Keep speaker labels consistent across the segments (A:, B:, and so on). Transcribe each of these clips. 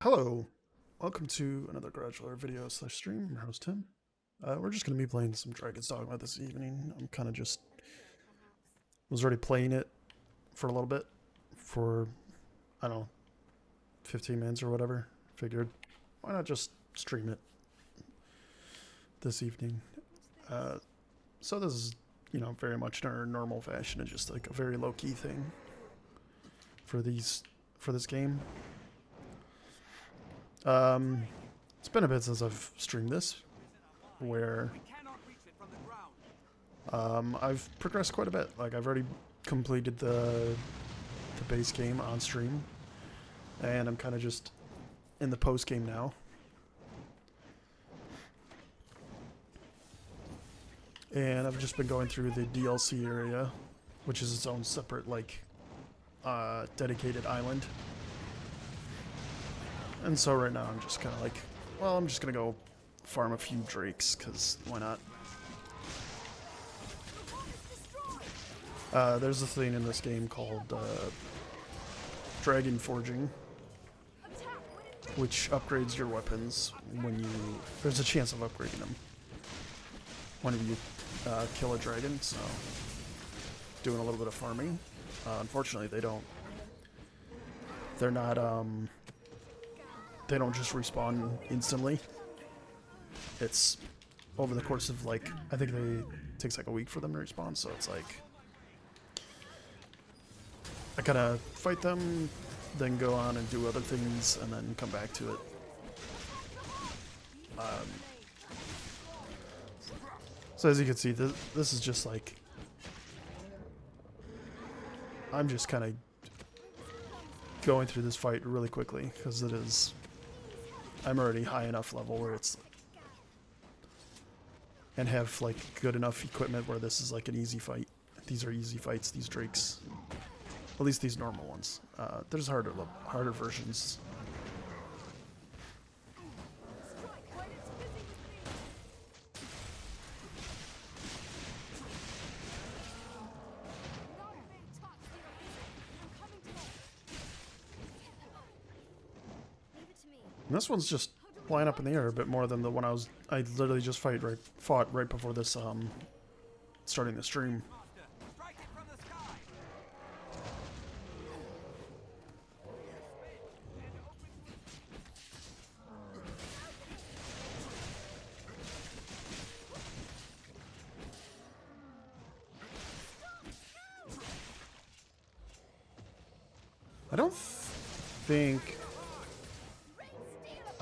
A: Hello, welcome to another GarageLore video slash stream. I'm your host Tim. We're just going to be playing some Dragon's Dogma this evening. I'm kind of just was already playing it for a little bit, for I don't know, 15 minutes or whatever. Figured why not just stream it this evening. So this is very much in our normal fashion. It's just like a very low key thing for this game. It's been a bit since I've streamed this, where I've progressed quite a bit. Like, I've already completed the base game on stream, and I'm kind of just in the post game now. And I've just been going through the DLC area, which is its own separate, like, dedicated island. And so right now I'm just kind of like, well, I'm just going to go farm a few drakes, because why not? There's a thing in this game called dragon forging, which upgrades your weapons when there's a chance of upgrading them whenever you kill a dragon, so doing a little bit of farming. Unfortunately, they don't just respawn instantly. It's over the course of, like, I think it takes like a week for them to respawn, so it's like I gotta fight them, then go on and do other things, and then come back to it. So as you can see, this is just like, I'm just kind of going through this fight really quickly, because I'm already high enough level where it's, and have like good enough equipment where this is like an easy fight. These are easy fights, these drakes. At least these normal ones. There's harder versions. And this one's just flying up in the air a bit more than the one I literally just fought right before this, starting the stream. I don't think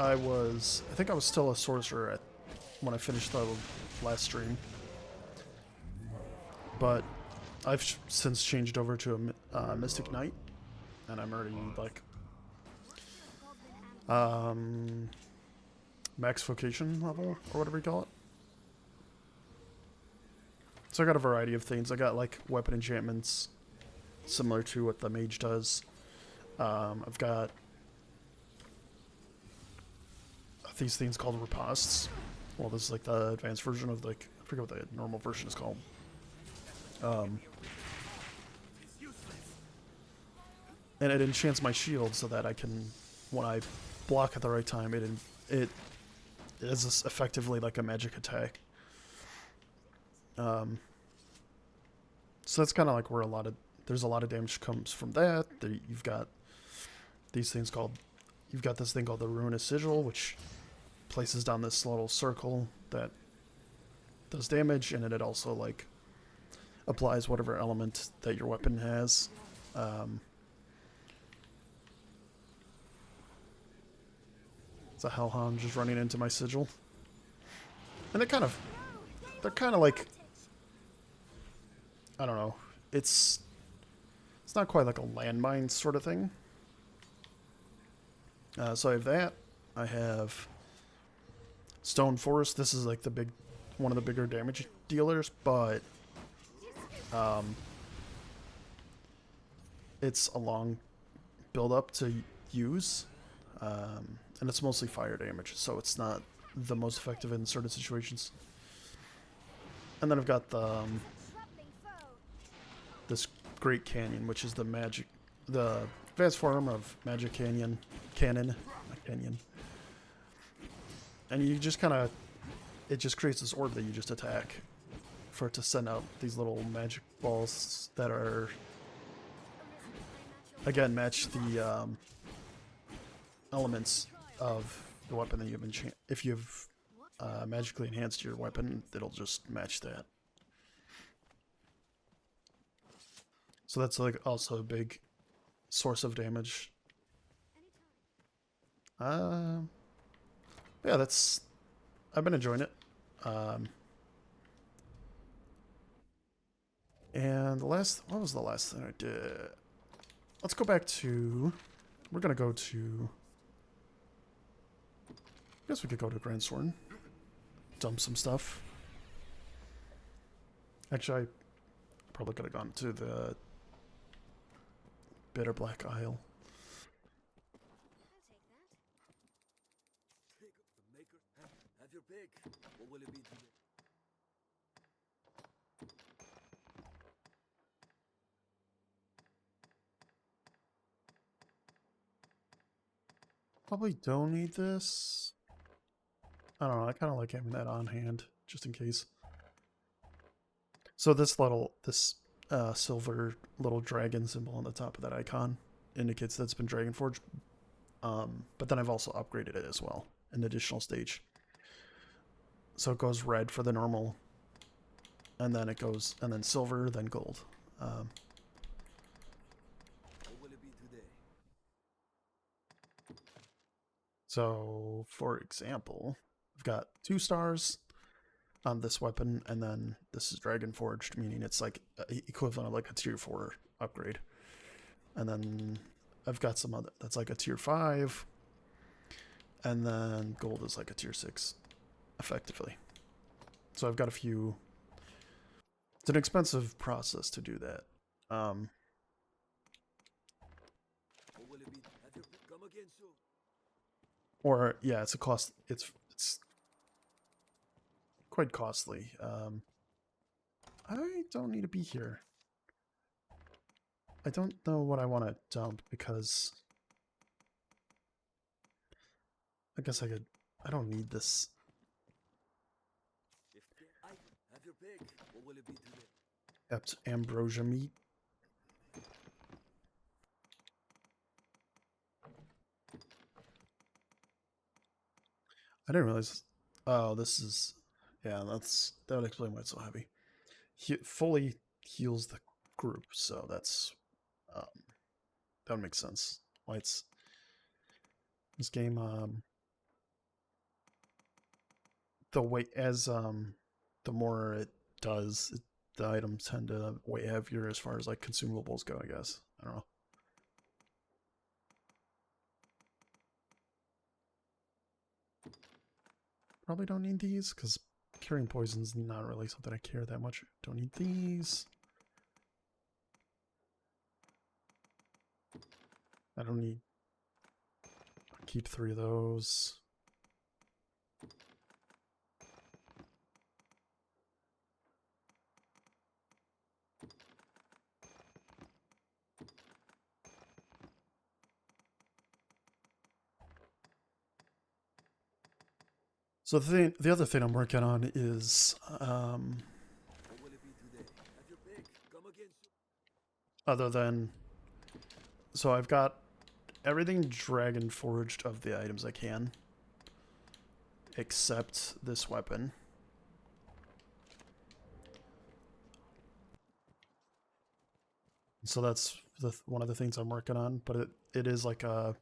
A: I think I was still a sorcerer when I finished the last stream, but I've since changed over to a Mystic Knight, and I'm already like max vocation level, or whatever you call it. So I got a variety of things. I got like weapon enchantments similar to what the mage does. I've got these things called ripostes. Well, this is like the advanced version of, like, I forget what the normal version is called. And it enchants my shield so that I can, when I block at the right time, it is effectively like a magic attack. So that's kind of like where there's a lot of damage comes from that. You've got these things you've got this thing called the Ruinous Sigil, which places down this little circle that does damage, and it also like applies whatever element that your weapon has. It's a hellhound just running into my sigil, and they're kind of like, I don't know. It's not quite like a landmine sort of thing. So I have that. I have Stone Forest. This is like one of the bigger damage dealers, but it's a long build up to use, and it's mostly fire damage, so it's not the most effective in certain situations. And then I've got this Great Canyon, which is the advanced form of Magic Cannon. canyon. And you just kind of, it just creates this orb that you just attack for it to send out these little magic balls that are, again, match the elements of the weapon that you've if you've magically enhanced your weapon, it'll just match that. So that's like also a big source of damage. Yeah, that's, I've been enjoying it. And the last, what was the last thing I did? Let's go back to, we're gonna go to, I guess we could go to Grand Sword, dump some stuff. Actually, I probably could have gone to the Bitter Black Isle.
B: Have your pick. What will it be today?
A: Probably don't need this. I don't know, I kind of like having that on hand, just in case. So this silver little dragon symbol on the top of that icon indicates that it's been Dragonforged. But then I've also upgraded it as well, an additional stage. So it goes red for the normal, and then it goes, and then silver, then gold.
B: What will it be today?
A: So, for example, I've got 2 stars on this weapon, and then this is Dragon Forged, meaning it's like equivalent of like a tier 4 upgrade. And then I've got some other that's like a tier 5, and then gold is like a tier 6, effectively. So I've got a few. It's an expensive process to do that.
B: What will it be? Have your pick. Come again soon.
A: Or yeah, it's a cost. It's quite costly. I don't need to be here. I don't know what I want to dump because I guess I could. I don't need this.
B: Have your pick. What will it be today?
A: Kept ambrosia meat. I didn't realize. Oh, this is. Yeah, that would explain why it's so heavy. Fully heals the group, so that's that would make sense. Why it's this game. The weight as the more it does, the items tend to weigh heavier as far as like consumables go. I guess I don't know. Probably don't need these because carrying poison's not really something I care that much. Don't need these. I don't need. I'll keep 3 of those. So the other thing I'm working on is
B: What will it be today? Have your pick. Come again soon.
A: other than, so I've got everything dragon forged of the items I can, except this weapon. So that's one of the things I'm working on, but it is like a,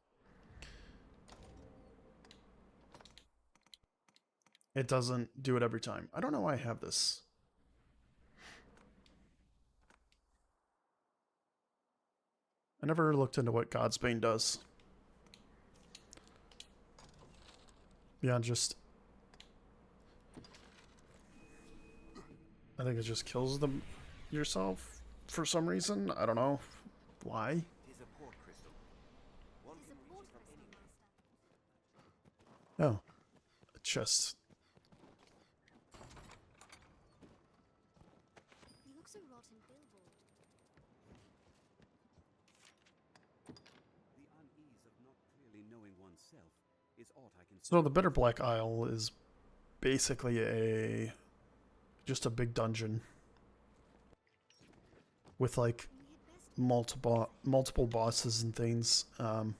A: it doesn't do it every time. I don't know why I have this. I never looked into what Godsbane does. Beyond just, I think it just kills them yourself for some reason. I don't know why.
B: It is a port crystal. One can reach from any.
A: Oh, a chest.
C: He looks a rotten billboard.
B: The unease of not clearly knowing oneself It's aught I can
A: So the Bitter Black Isle is basically just a big dungeon with like multiple bosses and things, and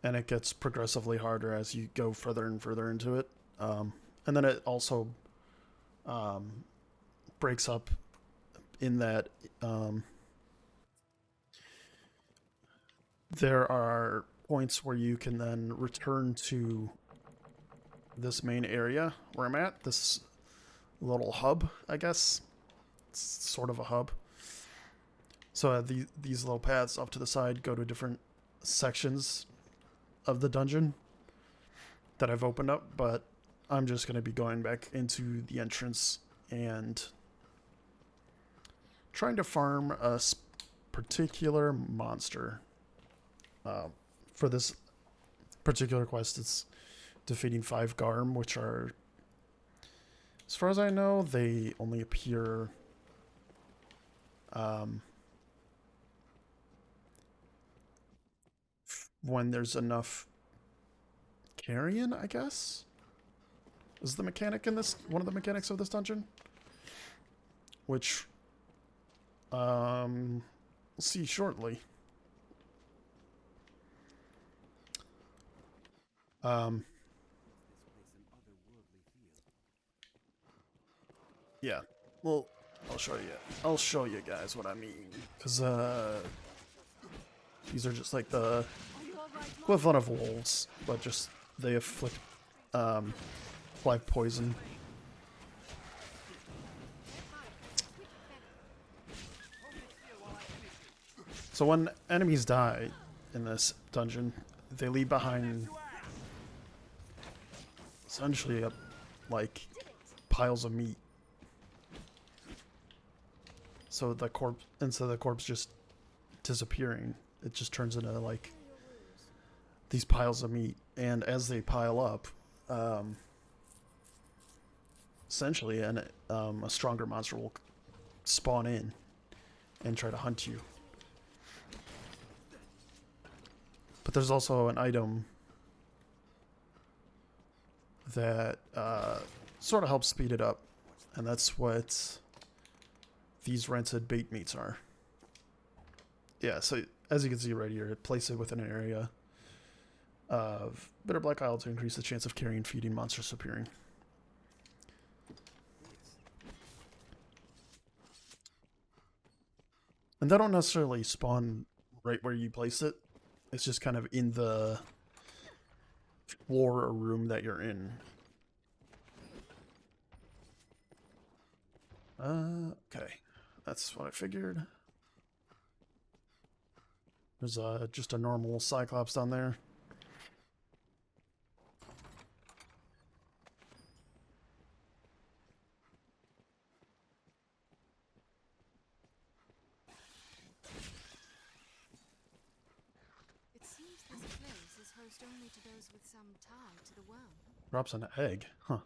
A: it gets progressively harder as you go further and further into it. And then it also breaks up in that there are points where you can then return to this main area where I'm at, this little hub, I guess. It's sort of a hub. So these little paths off to the side go to different sections of the dungeon that I've opened up, but I'm just going to be going back into the entrance and trying to farm a particular monster. For this particular quest, it's defeating 5 Garm, which are, as far as I know, they only appear when there's enough carrion, I guess, is the mechanic in this, one of the mechanics of this dungeon, which we'll see shortly. Yeah, well, I'll show you guys what I mean, because these are just like the equivalent of wolves, but just they afflict apply poison. So when enemies die in this dungeon, they leave behind essentially like piles of meat. So the corpse, instead of the corpse just disappearing, it just turns into like these piles of meat, and as they pile up, essentially, a stronger monster will spawn in and try to hunt you. But there's also an item that sort of helps speed it up, and that's what these rented bait meats are. Yeah, so as you can see right here, place it within an area of Bitter Black Isle to increase the chance of carrying feeding monsters appearing. And they don't necessarily spawn right where you place it. It's just kind of in the floor or room that you're in. Okay. That's what I figured. There's just a normal Cyclops down there.
C: It seems this place is host only to those with some tie to the worm.
A: Drops an egg. Huh.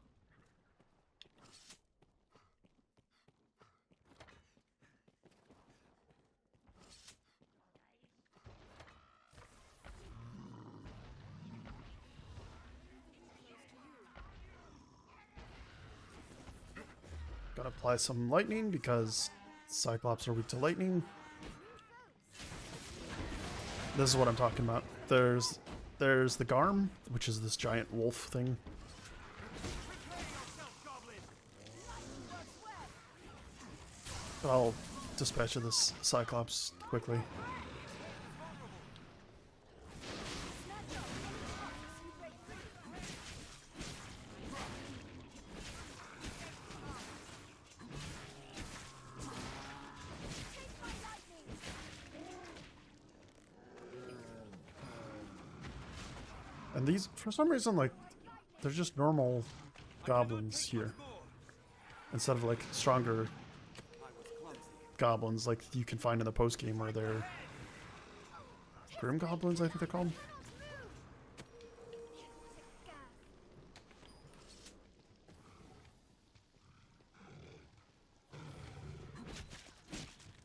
A: Gotta apply some lightning because Cyclops are weak to lightning. This is what I'm talking about. There's the Garm, which is this giant wolf thing. I'll dispatch of this Cyclops quickly. And these, for some reason, like, they're just normal goblins here. Instead of, like, stronger goblins like you can find in the post-game where they're Grim Goblins, I think they're called.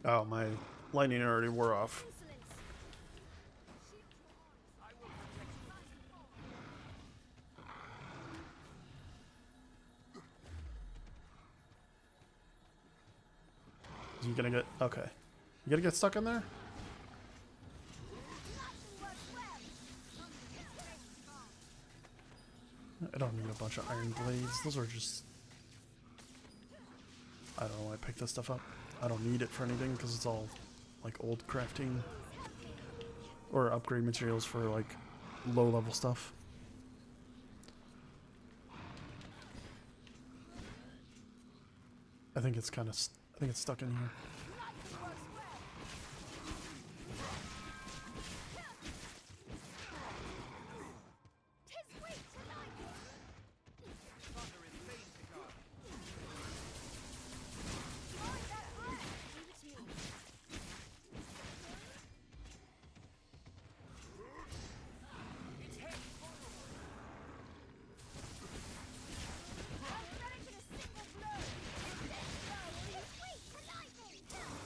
A: Oh, my lightning already wore off. You gonna get... Okay. You gonna get stuck in there? I don't need a bunch of iron blades. Those are just... I don't know why I picked this stuff up. I don't need it for anything because it's all like old crafting or upgrade materials for like low level stuff. I think it's kind of... I think it's stuck in here.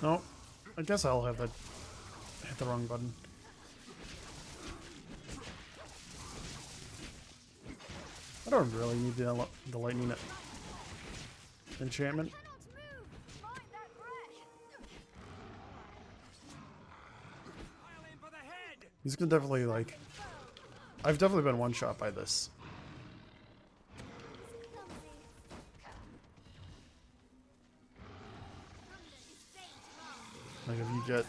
A: No, I guess I'll have that hit the wrong button. I don't really need the lightning enchantment. He's gonna definitely like... I've definitely been one shot by this. Like if you get...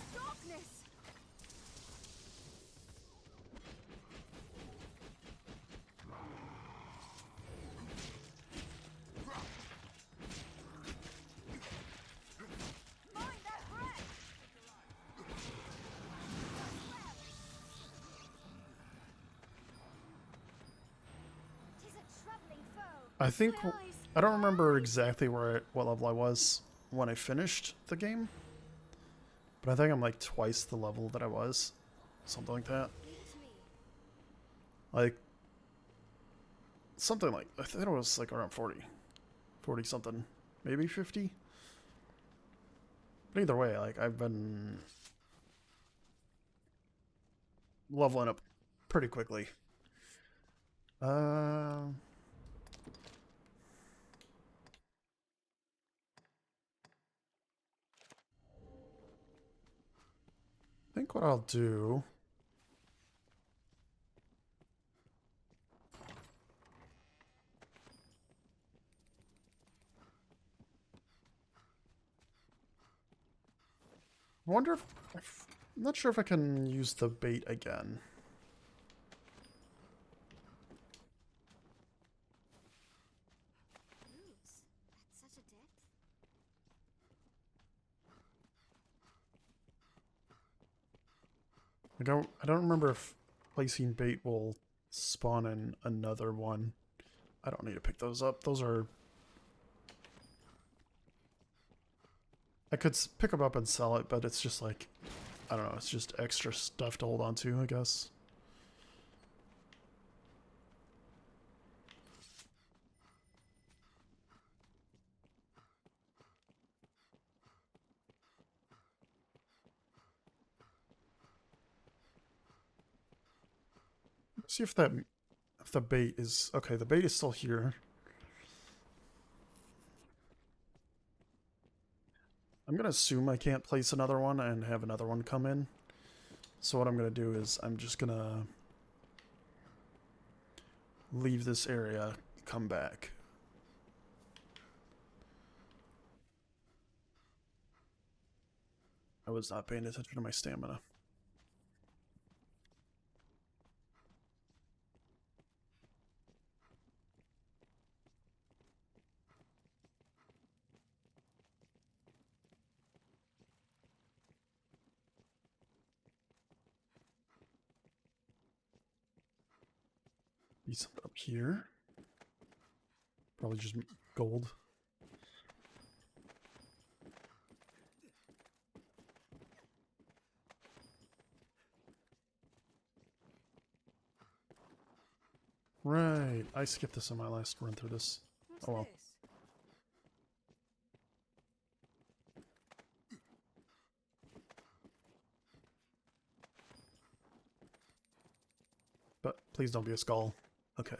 A: I think... I don't remember exactly what level I was when I finished the game. But I think I'm like twice the level that I was. Something like that. Like... Something like... I think it was like around 40. 40 something. Maybe 50? But either way, like I've been... leveling up pretty quickly. I think what I'll do... I wonder if... I'm not sure if I can use the bait again.
C: Roots at such a depth.
A: I don't remember if placing bait will spawn in another one. I don't need to pick those up. Those are... I could pick them up and sell it, but it's just like... I don't know, it's just extra stuff to hold on to, I guess. See if the bait is... Okay, the bait is still here. I'm gonna assume I can't place another one and have another one come in. So what I'm gonna do is I'm just gonna leave this area, come back. I was not paying attention to my stamina. Be something up here. Probably just gold. Right, I skipped this on my last run through this.
C: What's
A: Oh well.
C: this?
A: But please don't be a skull. Okay.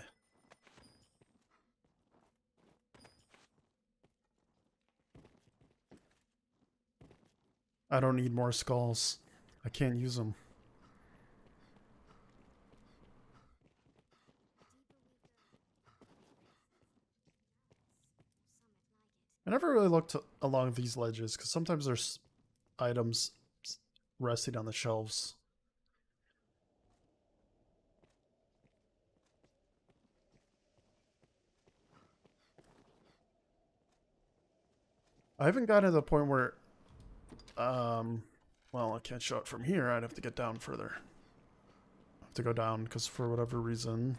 A: I don't need more skulls. I can't use them. I never really looked along these ledges because sometimes there's items resting on the shelves. I haven't gotten to the point where, well, I can't show it from here. I'd have to get down further. I have to go down because for whatever reason.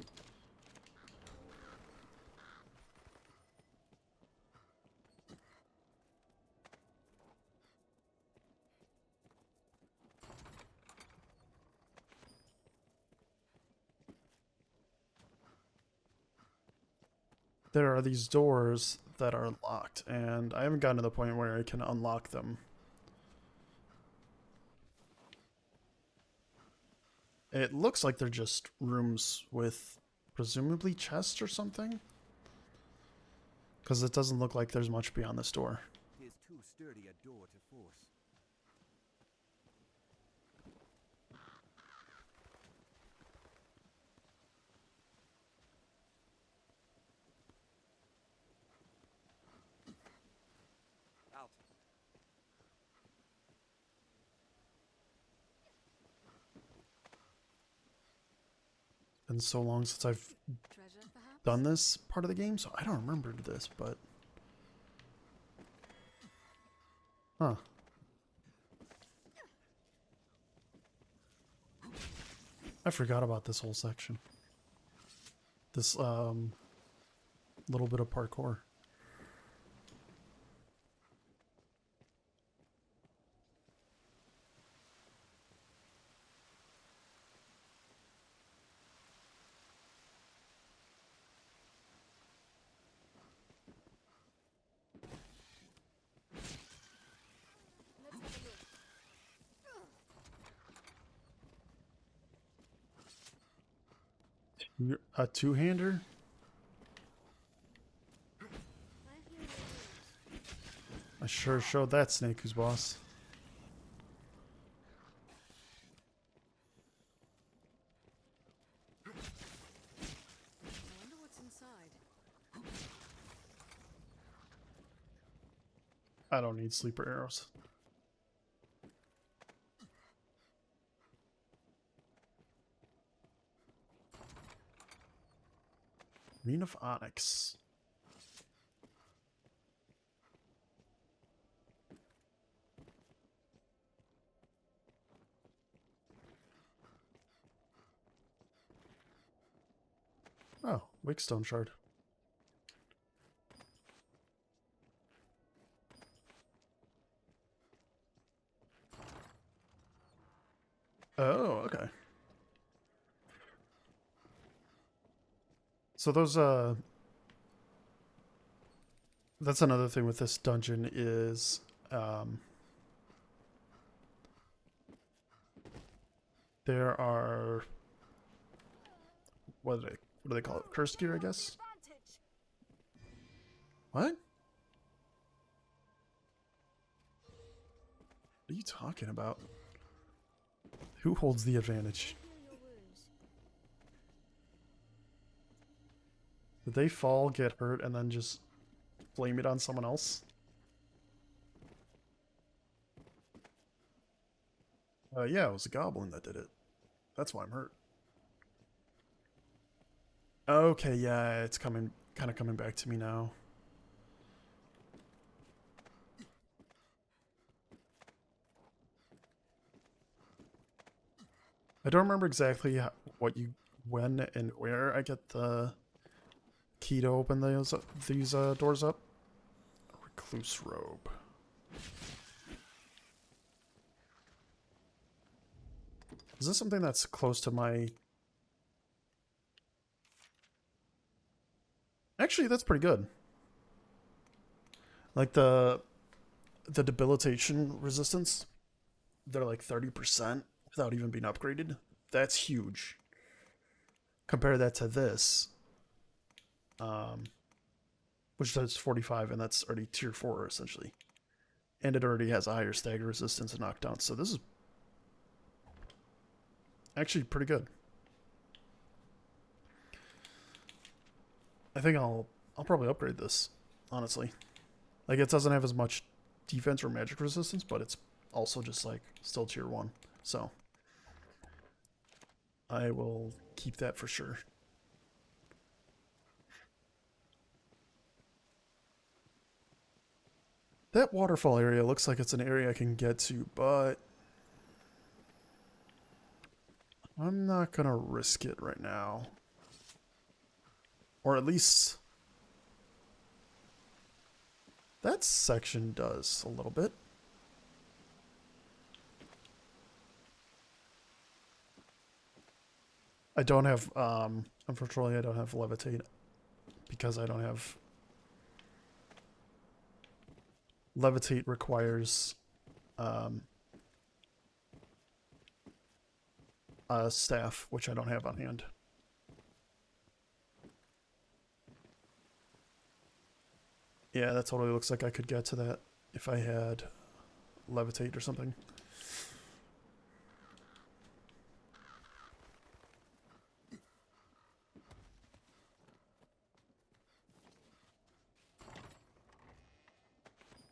A: There are these doors that are locked, and I haven't gotten to the point where I can unlock them. It looks like they're just rooms with presumably chests or something. Because it doesn't look like there's much beyond this door.
B: Tis too sturdy a door to force. Out.
A: Been so long since I've
C: Treasure, perhaps?
A: done this part of the game, so I don't remember this, but... Huh. I forgot about this whole section. This, little bit of parkour. A two-hander? I sure showed that snake who's boss.
C: I wonder what's inside.
A: I don't need sleeper arrows. Ring of Onyx. Oh, Wakestone shard. Oh, okay. So those that's another thing with this dungeon is there are what do they call it? Cursed gear, I guess. What? What are you talking about? Who holds the advantage? Did they fall, get hurt, and then just blame it on someone else? Yeah, it was a goblin that did it. That's why I'm hurt. Okay, yeah, it's kind of coming back to me now. I don't remember exactly when and where I get the key to open these doors up. Recluse robe. Is this something that's close to my... Actually, that's pretty good. Like the debilitation resistance, they're like 30% without even being upgraded. That's huge. Compare that to this, which does 45, and that's already tier 4 essentially. And it already has a higher stagger resistance and knockdown, so this is actually pretty good. I think I'll probably upgrade this, honestly. Like, it doesn't have as much defense or magic resistance, but it's also just like still tier 1. So I will keep that for sure. That waterfall area looks like it's an area I can get to, but I'm not gonna risk it right now. Or at least that section does a little bit. I don't have, unfortunately I don't have levitate because I don't have, levitate requires, a staff, which I don't have on hand. Yeah, that totally looks like I could get to that if I had levitate or something.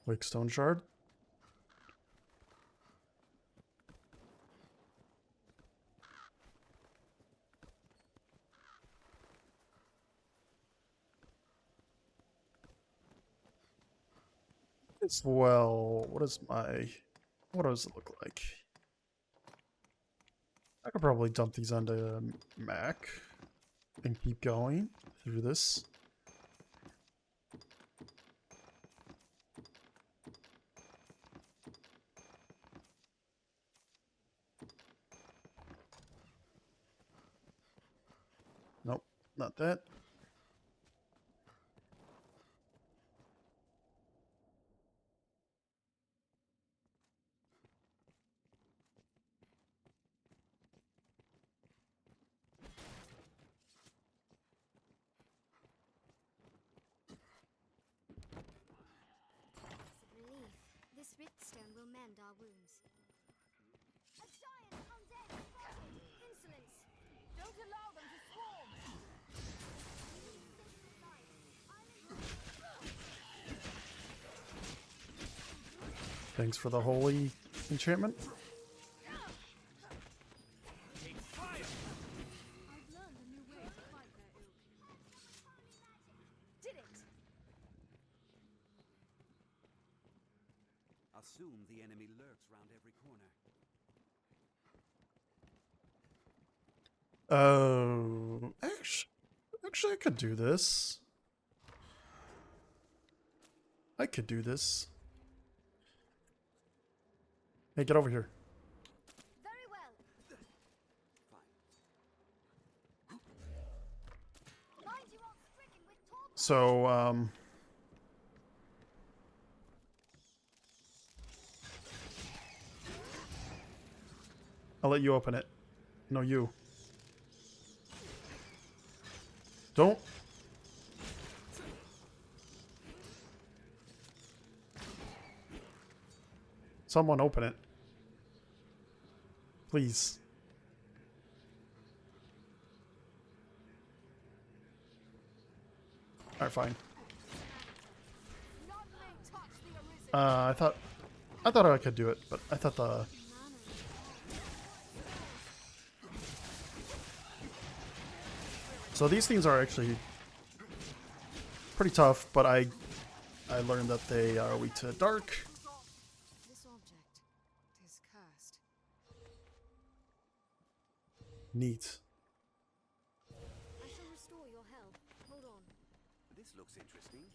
A: Like stone shard. As well, what does it look like? I could probably dump these onto Mac and keep going through this. Nope, not that.
C: Relief. This riftstone will mend our wounds. A giant undead spotted! Insolence! Don't allow them to swarm!
A: Thanks for the holy enchantment.
C: I've learned a new way to fight their ilk. Did it!
B: Assume the enemy lurks round every corner.
A: Oh, actually, I could do this. I could do this. Hey, get over here.
C: Very well. Mind you aren't stricken with torment.
A: So, I'll let you open it. No, you. Don't. Someone open it. Please. Alright, fine.
C: None may touch the Arisen.
A: I thought I could do it, but I thought the... So these things are actually pretty tough, but I learned that they are weak to dark.
C: This object is cursed.
A: Neat.
C: I shall restore your health. Hold on.
B: This looks interesting.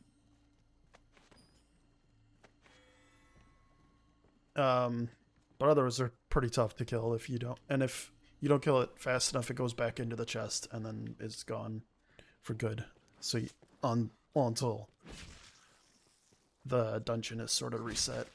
A: But others are pretty tough to kill if you don't, and if you don't kill it fast enough, it goes back into the chest and then is gone for good. So until the dungeon is sort of reset.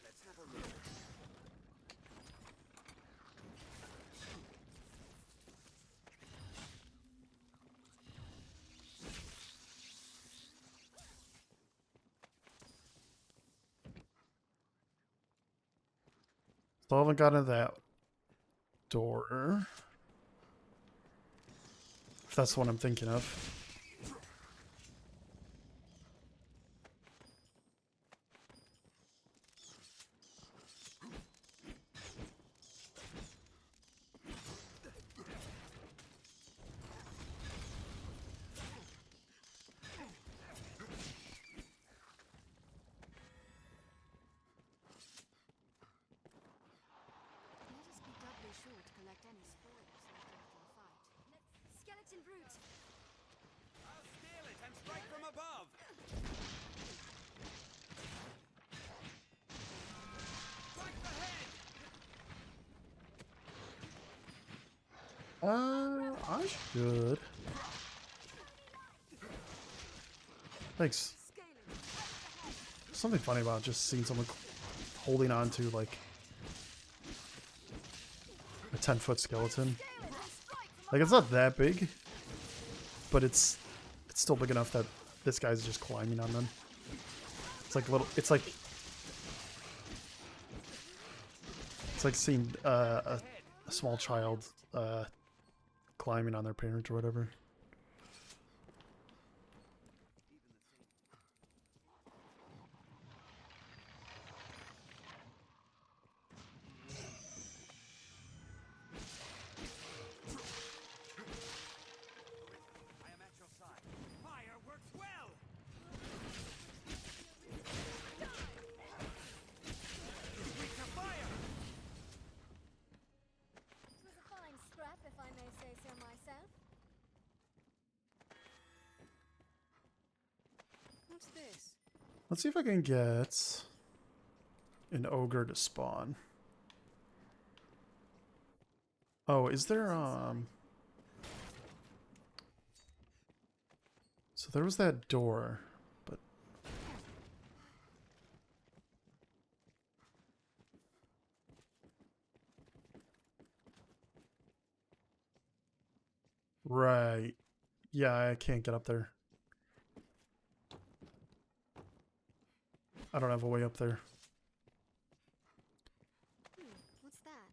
A: Still haven't gotten to that door. If that's what I'm thinking of.
C: Let us be doubly sure to collect any spoils left over from the fight. Skeleton brute!
B: I'll steal it and strike from above. Strike the head.
A: I should. Thanks. Something funny about just seeing someone holding on to like a 10-foot skeleton. Like, it's not that big, but it's still big enough that this guy's just climbing on them. It's like little. It's like seeing a small child climbing on their parent or whatever.
B: I am at your side. Fire works well. Weak to fire.
C: It was a fine scrap, if I may say so myself. What's this?
A: Let's see if I can get an ogre to spawn. Oh, is there so there was that door, but right. Yeah, I can't get up there. I don't have a way up there.
C: What's that?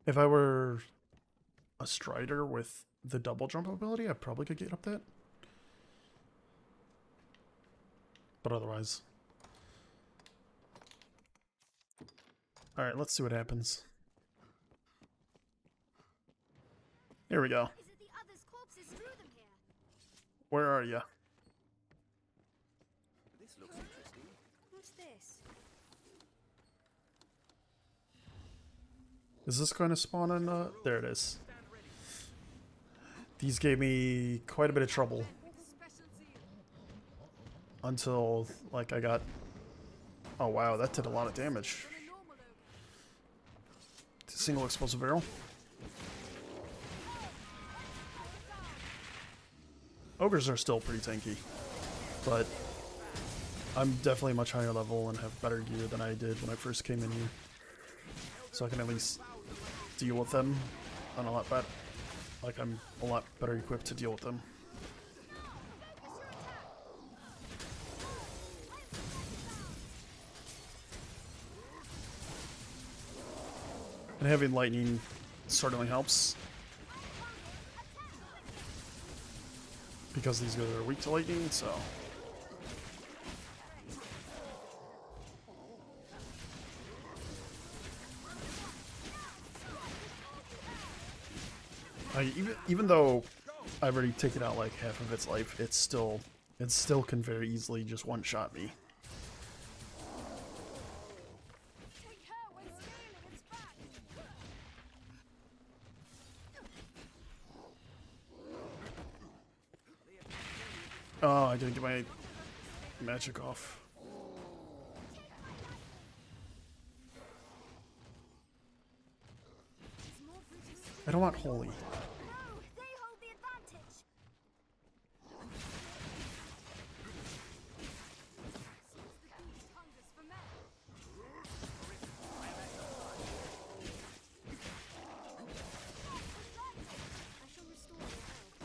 A: If I were a strider with the double jump ability, I probably could get up that. But otherwise. Alright, let's see what happens. Here we go.
C: Is it the others' corpses threw them here?
A: Where are you?
B: This looks interesting.
C: What's this?
A: Is this going to spawn in? There it is. These gave me quite a bit of trouble until, like, I got... Oh wow, that did a lot of damage. Single explosive barrel. Ogres are still pretty tanky, but I'm definitely much higher level and have better gear than I did when I first came in here. So I can at least deal with them on a lot better. Like, I'm a lot better equipped to deal with them. And having lightning certainly helps. Because these guys are weak to lightning, so... even though I've already taken out like half of its life, it still can very easily just one-shot me. Oh, I didn't get my magic off. I don't want holy.
C: No, they hold the advantage. The beast hungers for men. I shall restore your health.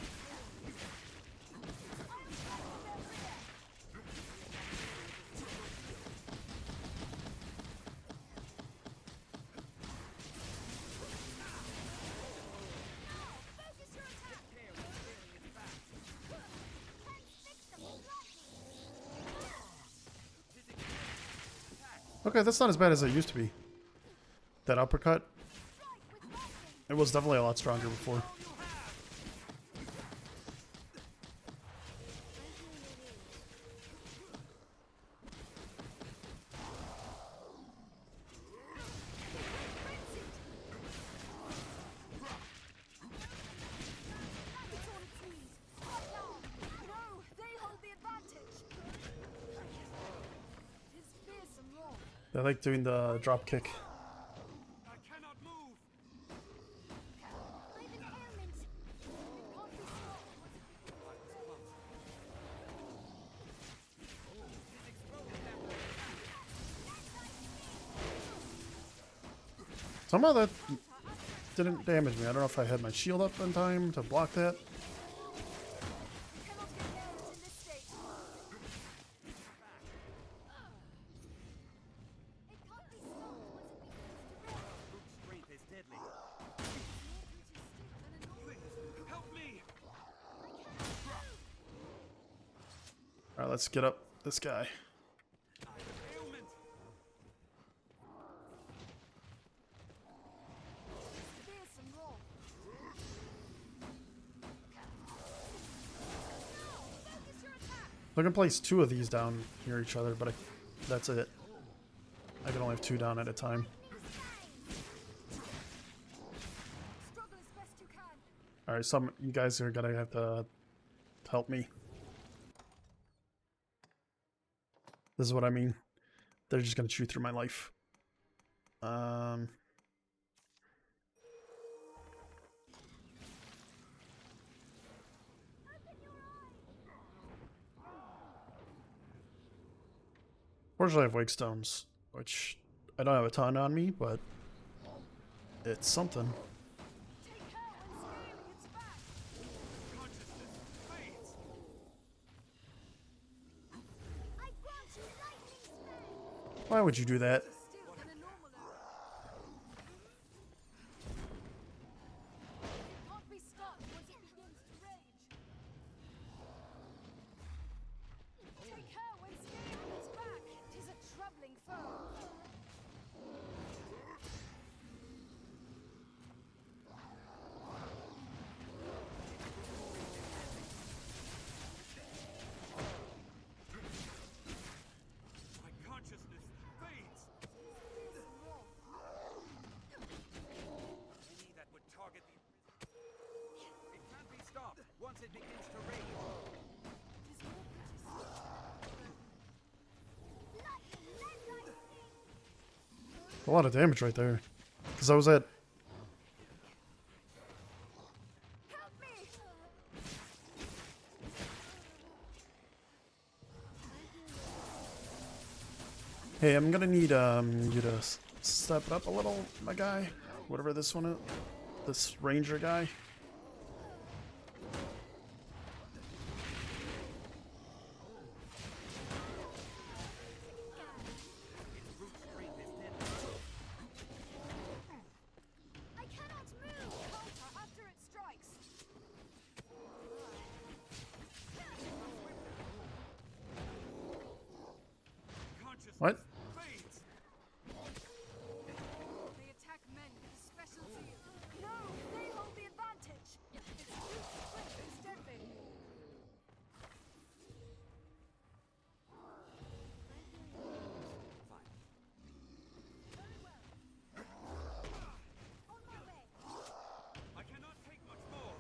A: Okay, that's not as bad as it used to be. That uppercut, it was definitely a lot stronger before.
C: No, they hold the advantage. It is fearsome roar.
A: I like doing the drop kick.
B: I cannot move.
C: I've an ailment. It can't be stopped.
A: Somehow that didn't damage me. I don't know if I had my shield up in time to block that.
C: Cannot get ailment in this state. It can't be stopped once it begins to rage.
B: Strength is deadly.
C: More brute is stiff than a normal.
B: Help me.
A: Alright, let's get up this guy.
B: I have an ailment.
C: Fearsome roar. Focus your attack.
A: I can place 2 of these down near each other, but that's it. I can only have 2 down at a time.
C: Struggle as best you can.
A: Alright, some you guys are gonna have to help me. This is what I mean. They're just gonna chew through my life. Fortunately, I have wake stones, which I don't have a ton on me, but it's something.
C: Take care when scaling its back.
B: Consciousness fades.
C: I grant you lightning spell.
A: Why would you do that?
C: Still than a normal oak. It can't be stopped once it begins to rage. Take care when scaling its back. 'Tis a troubling foe.
B: My consciousness fades.
C: Fearsome roar.
B: Any that would target the. It can't be stopped once it begins to rage.
C: 'Tis more brutish. Lightning, let lightning.
A: A lot of damage right there. Because I was at
C: Help me!
A: Hey, I'm gonna need you to step it up a little, my guy. Whatever this one is. This ranger guy.
B: Its brute strength is deadly.
C: I cannot move! Counter after it strikes.
B: Consciousness
A: What?
B: fades.
C: They attack men with a specialty. No, they hold the advantage. Its brute strength is deadly. On my way.
B: I cannot take much more.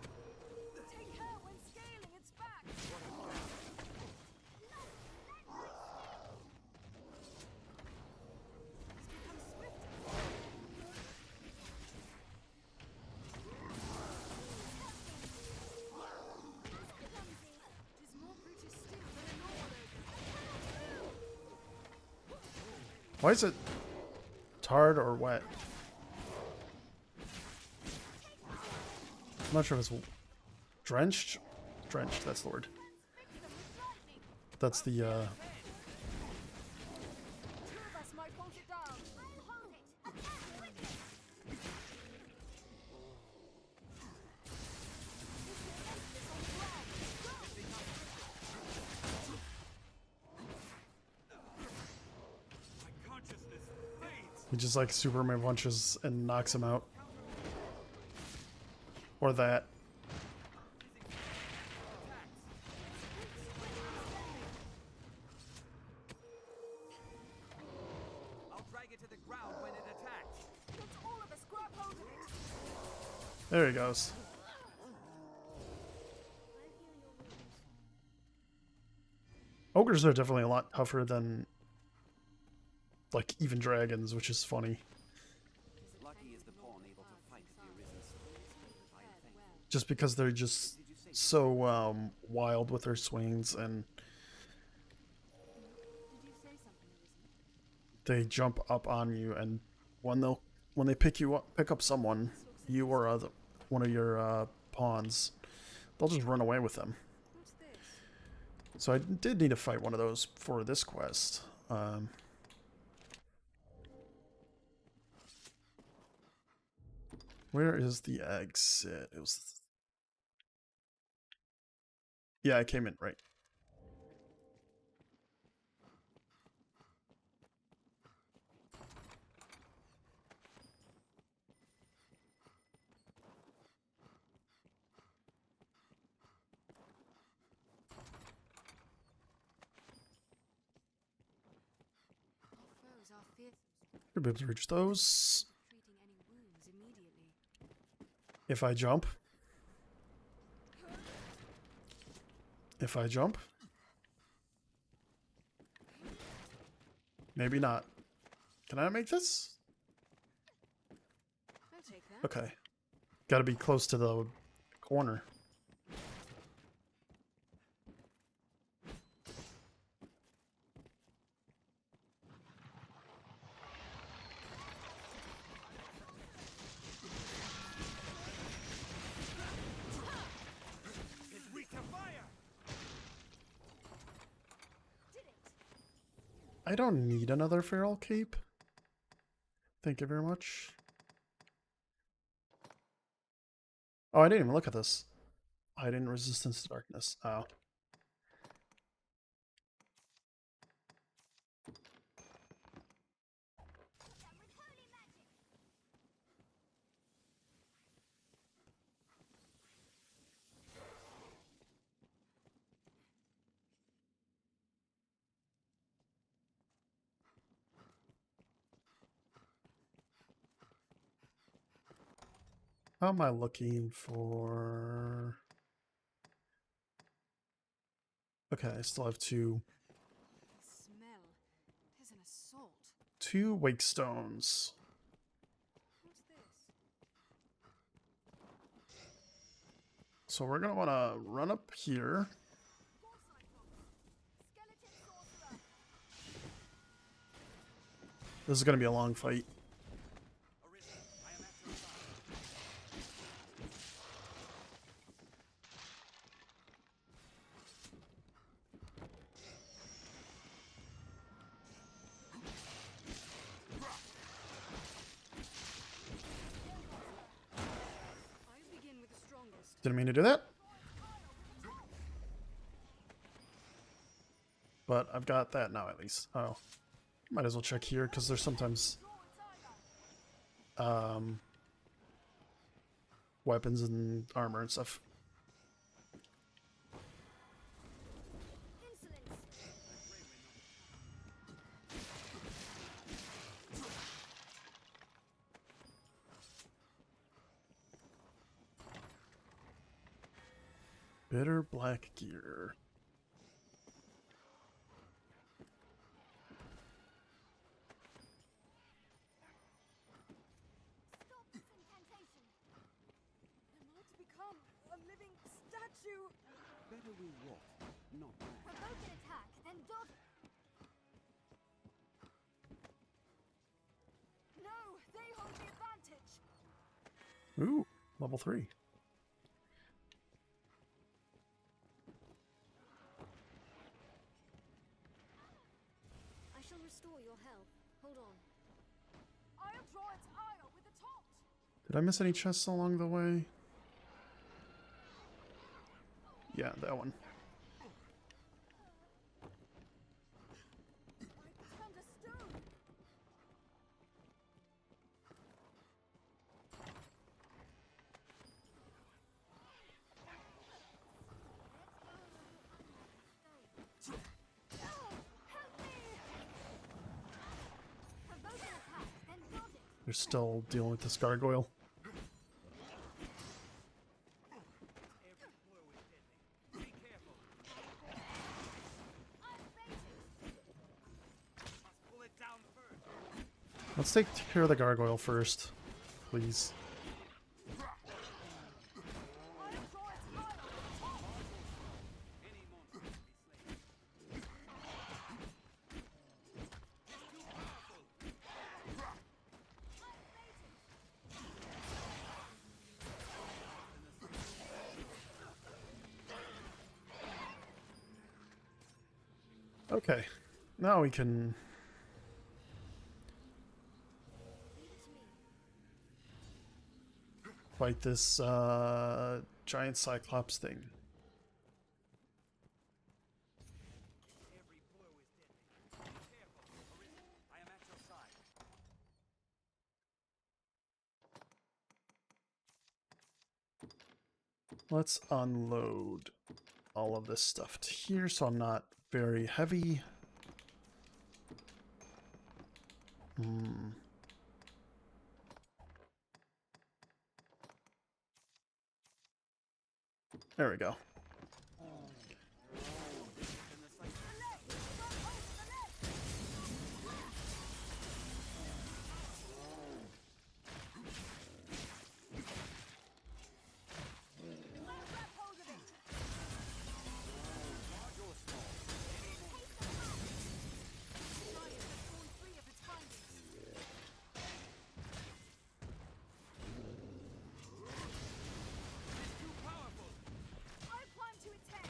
C: Take care when scaling its back. It's become swifter. It is more brutish still than a normal ogre.
A: Why is it tarred or wet? I'm not sure if it's drenched. Drenched, that's the word.
C: Victim with lightning.
A: That's the
C: Two of us might hold it down. I'll hold it. Attack quickly.
B: My consciousness
A: He just like Superman punches and knocks him out. Or that.
B: I'll drag it to the ground when it attacks.
C: Let's all of us grab hold of it.
A: There he goes. Ogres are definitely a lot tougher than like even dragons, which is funny.
B: Lucky is the pawn able to fight the Arisen sword. I am thankful.
A: Just because they're just so wild with their swings and they jump up on you, and when they pick up someone, you or one of your pawns, they'll just run away with them. So I did need to fight one of those for this quest. Where is the exit? It was... Yeah, I came in, right.
C: Foes are fearsome.
A: Should be able to reach those.
C: Treating any wounds immediately.
A: If I jump. If I jump. Maybe not. Can I make this?
C: I'll take that.
A: Okay. Gotta be close to the corner.
B: It's weak to fire.
C: Did it.
A: I don't need another feral cape. Thank you very much. Oh, I didn't even look at this. Hiding resistance to darkness. Oh.
C: With holy magic.
A: How am I looking for... Okay, I still have two
C: Smell. There's an assault.
A: wake stones.
C: What's this?
A: So we're gonna wanna run up here.
C: Skeleton sorcerer.
A: This is gonna be a long fight.
B: Arisen, I am at your side.
C: I begin with the strongest.
A: Didn't mean to do that. But I've got that now at least. Oh. Might as well check here because there's sometimes weapons and armor and stuff.
C: Insolence.
A: Bitter black gear.
C: Stop this incantation. Am I to become a living statue?
B: Better we walk, not ran.
C: Provoke an attack, then dodge. No, they hold the advantage.
A: Ooh, level 3.
C: I shall restore your health. Hold on. I'll draw its ire with the taunt.
A: Did I miss any chests along the way? Yeah, that one.
C: I turned a stone.
A: They're still dealing with this gargoyle.
B: Every blow is deadly. Be careful. Must pull it down first.
A: Let's take care of the gargoyle first, please.
B: Any monster can be slain. It's too powerful.
A: Okay, now we can fight this giant cyclops thing.
B: Every blow is deadly. Be careful. Arisen, I am at your side.
A: Let's unload all of this stuff to here so I'm not very heavy. There we go.
B: Too powerful.
C: I'll climb to its head.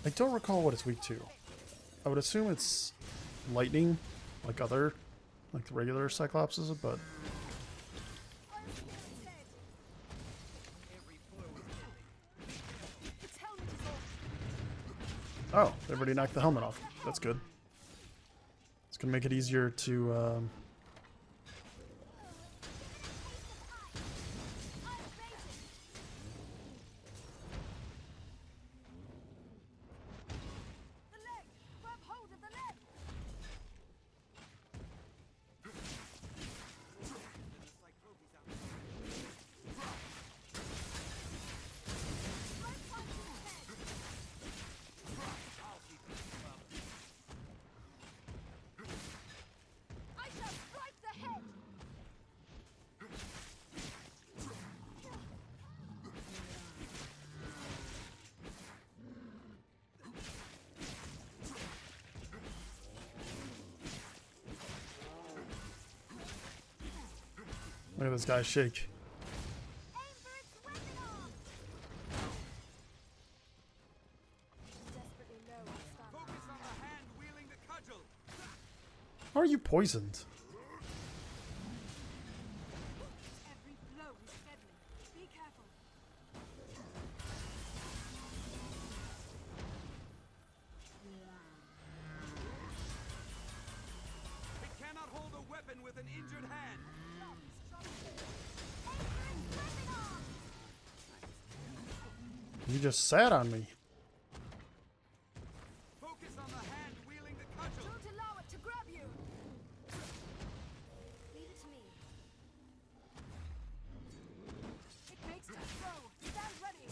A: I don't recall what it's weak to. I would assume it's lightning, like the regular cyclopses, but
C: I'll spear its head.
B: Every blow is deadly.
C: Its helmet is off.
A: oh, they've already knocked the helmet off. That's good. It's gonna make it easier to
C: I'm baited. The leg! Grab hold of the leg!
B: The cyclopes out.
C: I'll climb to its head.
B: I'll keep it covered.
C: I shall strike the head!
A: look at this guy shake.
C: Aim for its weapon arm! Desperately low on stamina.
B: Focus on the hand wielding the cudgel.
A: How are you poisoned?
C: Every blow is deadly. Be careful.
B: It cannot hold a weapon with an injured hand.
A: You just sat on me.
B: Focus on the hand wielding the cudgel.
C: Don't allow it to grab you! Leave it to me. It makes to throw. Stand ready.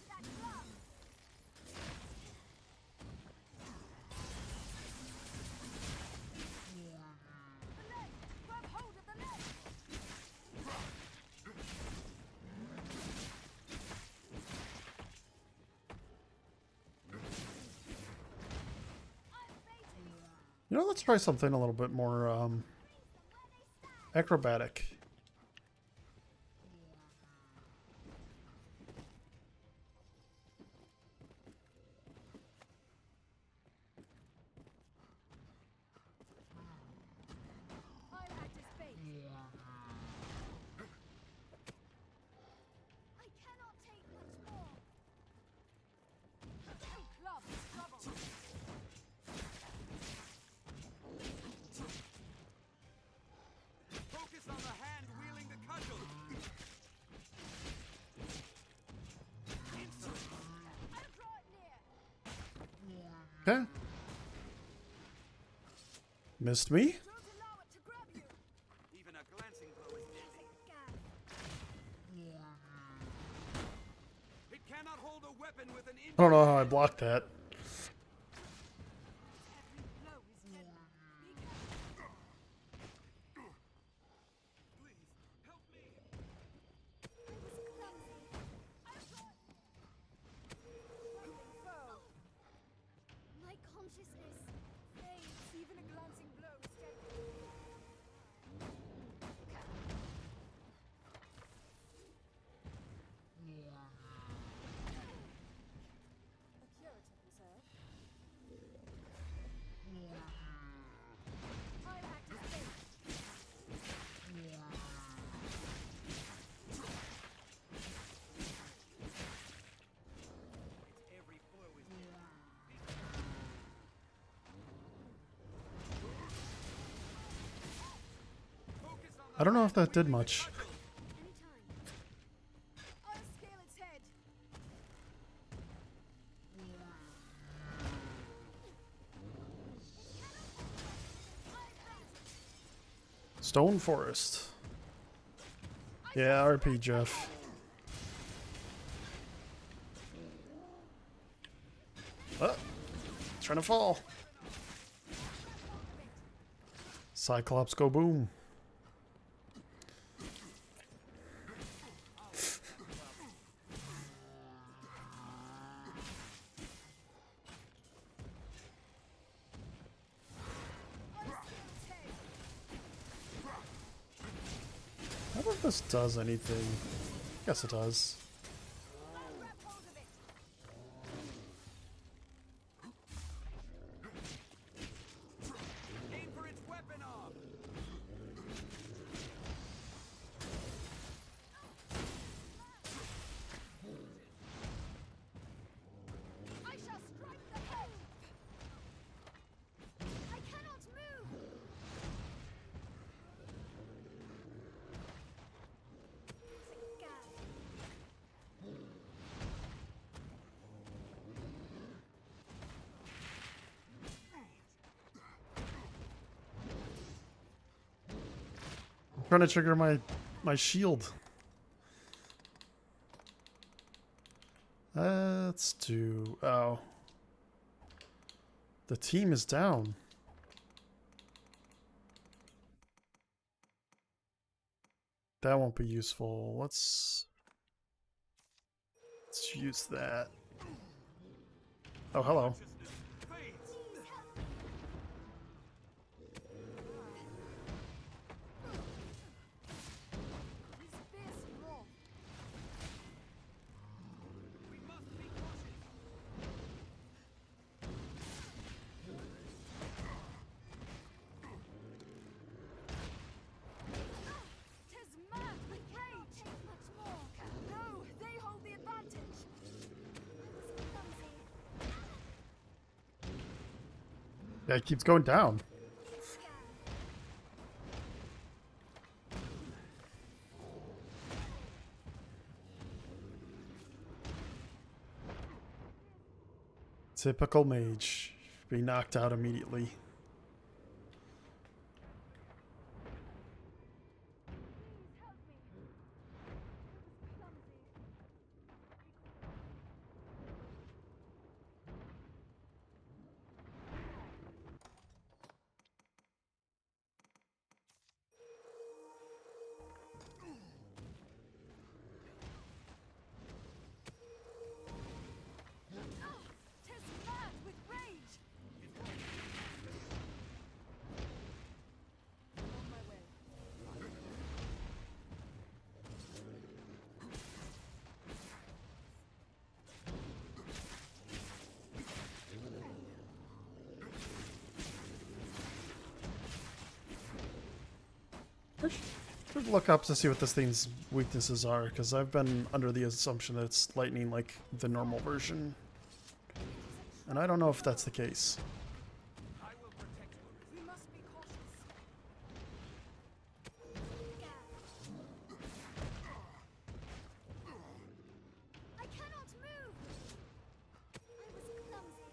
C: That glove. The leg. Grab hold of the leg. I'm baited.
A: You know, let's try something a little bit more acrobatic.
C: I'll act as bait. I cannot take much more. Two clubs trouble.
B: Focus on the hand
A: Okay. Missed me?
C: Don't allow it to grab you.
B: Even a glancing blow is deadly.
C: Gag.
B: It cannot hold a weapon with an
A: I don't know how I blocked that.
C: Every blow is deadly.
B: Please, help me.
C: I was clumsy. Broken foe. My consciousness fades. Even a glancing blow is deadly. A curative reserve. I'll act as bait.
B: Every blow is deadly. Focus on the
A: I don't know if that did much.
C: Anytime. I'll scale its head.
A: Stone Forest. Yeah, RP Jeff. Oh, trying to fall. Cyclops go boom. I don't know if this does anything. Yes, it does.
C: Grab hold of it.
B: aim for its weapon arm.
C: I shall strike the head. I cannot move. Gag.
A: I'm trying to trigger my shield. Let's do. Oh, the team is down. That won't be useful. Let's use that. Oh, hello.
B: Fades.
C: His fierce roar.
B: We must be cautious.
C: Tis mad with rage. Take much more. No, they hold the advantage. I was clumsy.
A: Yeah, it keeps going down.
C: Gag.
A: Typical mage. Be knocked out immediately.
C: Please help me. I was clumsy. Tis mad with rage. On my way.
A: I should look up to see what this thing's weaknesses are, because I've been under the assumption that it's lightning like the normal version. And I don't know if that's the case.
B: I will protect you.
C: We must be cautious. Gag. I cannot move. I was clumsy.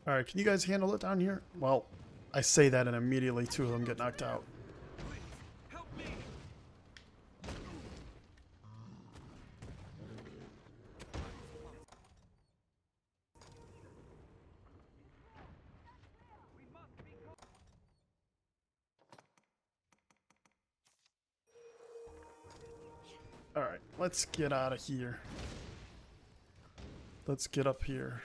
A: Alright, can you guys handle it down here? Well, I say that and immediately two of them get knocked out.
B: Please, help me!
A: Alright, let's get out of here. Let's get up here.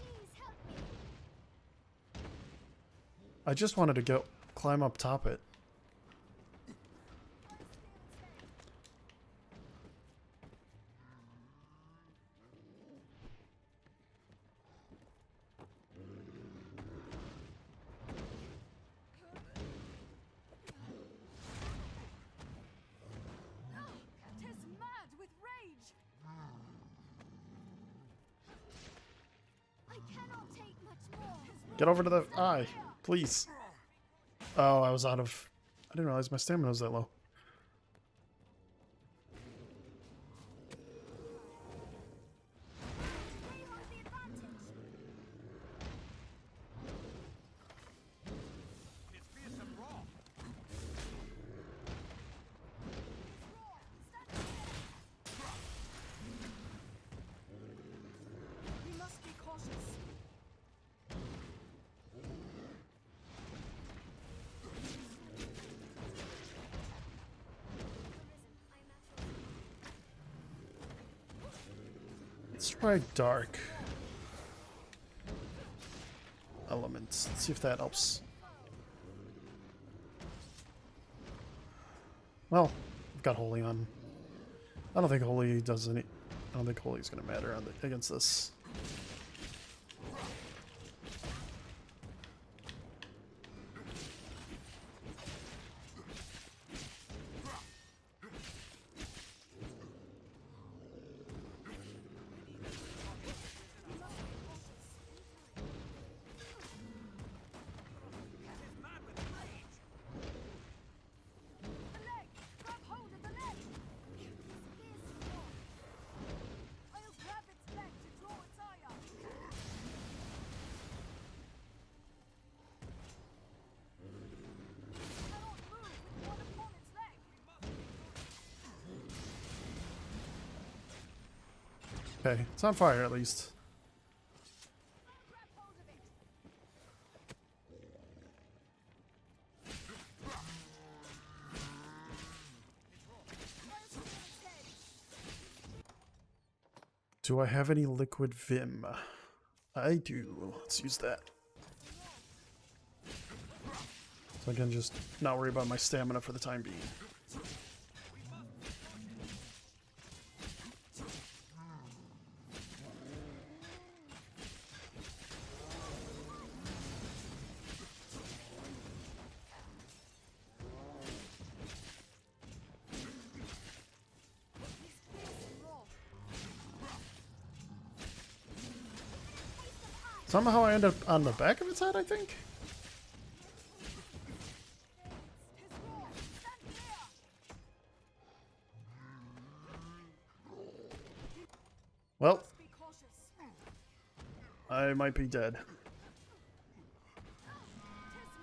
C: Please help me.
A: I just wanted to go climb up top it.
C: Tis mad with rage. I cannot take much more.
A: Get over to the eye, please. Oh, I was out of... I didn't realize my stamina was that low.
C: They have the advantage.
B: It's fearsome raw.
C: We must be cautious. Arisen, I am at your
A: Let's try dark elements. Let's see if that helps. Well, I've got holy on. I don't think holy does any. I don't think holy is going to matter on the, against this.
B: It's mad with rage.
C: The leg! Grab hold of the leg! I'll grab its leg to draw its eye up. Cannot move with one upon its leg.
A: Okay, it's on fire at least.
C: Grab hold of it. I'll steal its head.
A: Do I have any liquid vim? I do. Let's use that. So I can just not worry about my stamina for the time being. Somehow I end up on the back of its head, I think? Well,
C: Be cautious.
A: I might be dead.
C: Tis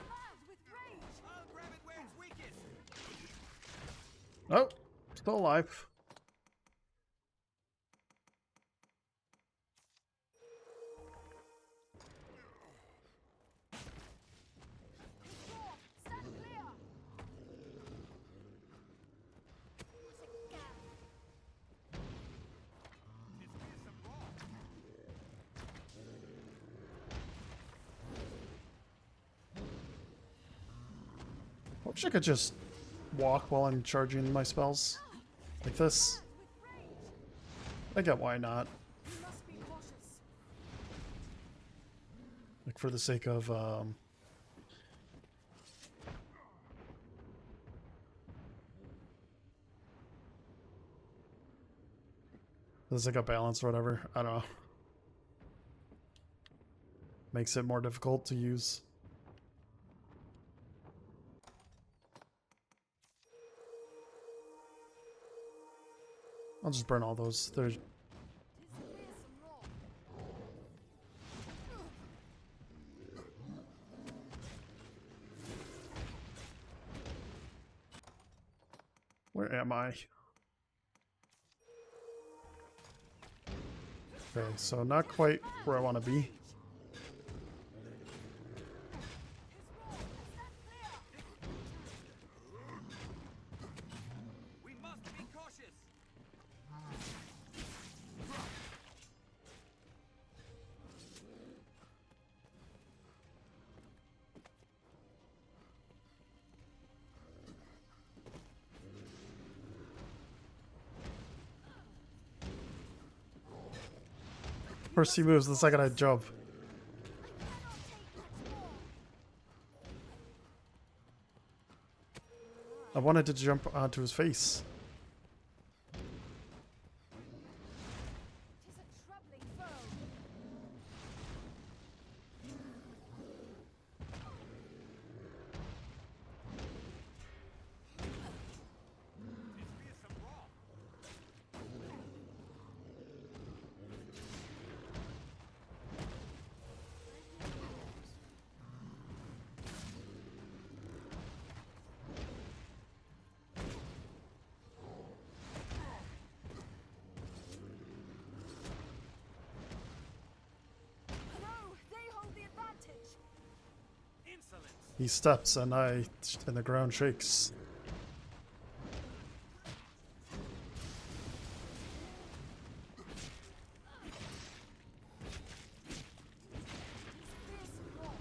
C: mad with rage.
B: I'll grab it where it's weakest.
A: Oh, still alive.
C: Stand clear.
B: It's fearsome raw.
A: I wish I could just walk while I'm charging my spells. Like this.
C: With rage.
A: I get why not.
C: We must be cautious.
A: Like for the sake of there's like a balance or whatever. I don't know. Makes it more difficult to use. I'll just burn all those. There's
C: Tis fearsome raw.
A: Where am I? Okay, so not quite where I want to be.
B: We must be cautious.
A: First he moves, the second I jump. I wanted to jump onto his face.
C: Tis a troubling foe.
B: It's fearsome wrong.
C: No, they hold the advantage.
B: Insolence.
A: He steps and the ground shakes.
C: Fearsome wrong.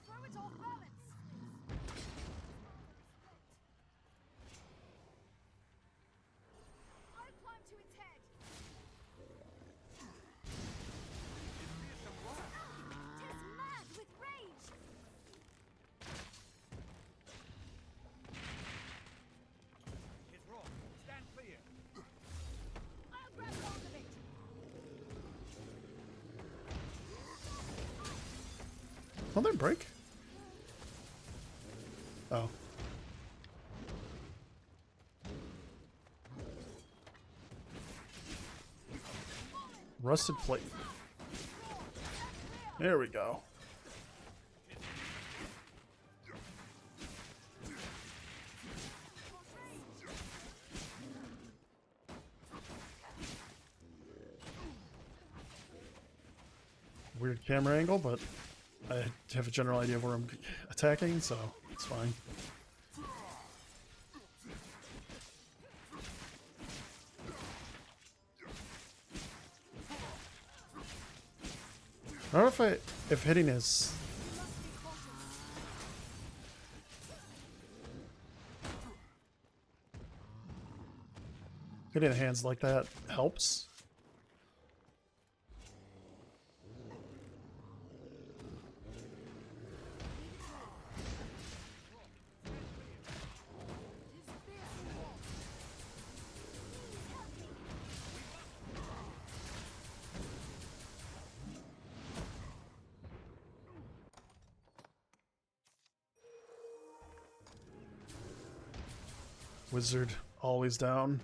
C: Throw it off balance. I'll climb to its head.
B: Fearsome wrong.
C: Tis mad with rage.
B: It's wrong. Stand clear.
C: I'll grab hold of it.
A: Will they break? Oh. Rusted plate. There we go. Weird camera angle, but I have a general idea of where I'm attacking, so it's fine. I don't know if hitting is hitting the hands like that helps. Wizard always down.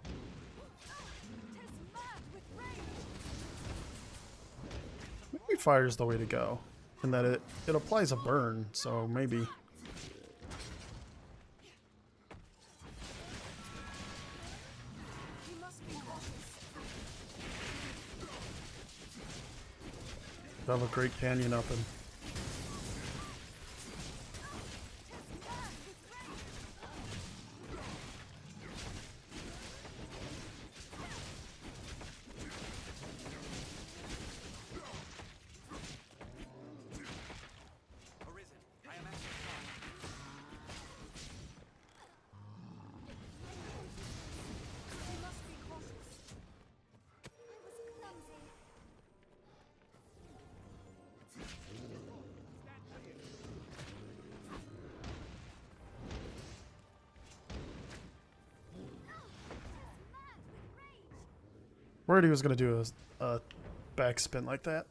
C: Tis mad with rage.
A: Maybe fire's the way to go. And that it applies a burn, so maybe.
C: You must be cautious.
A: They have a great canyon up and
B: Arisen. I am at your side.
C: You must be cautious. I was clumsy.
A: worried he was gonna do a backspin like that.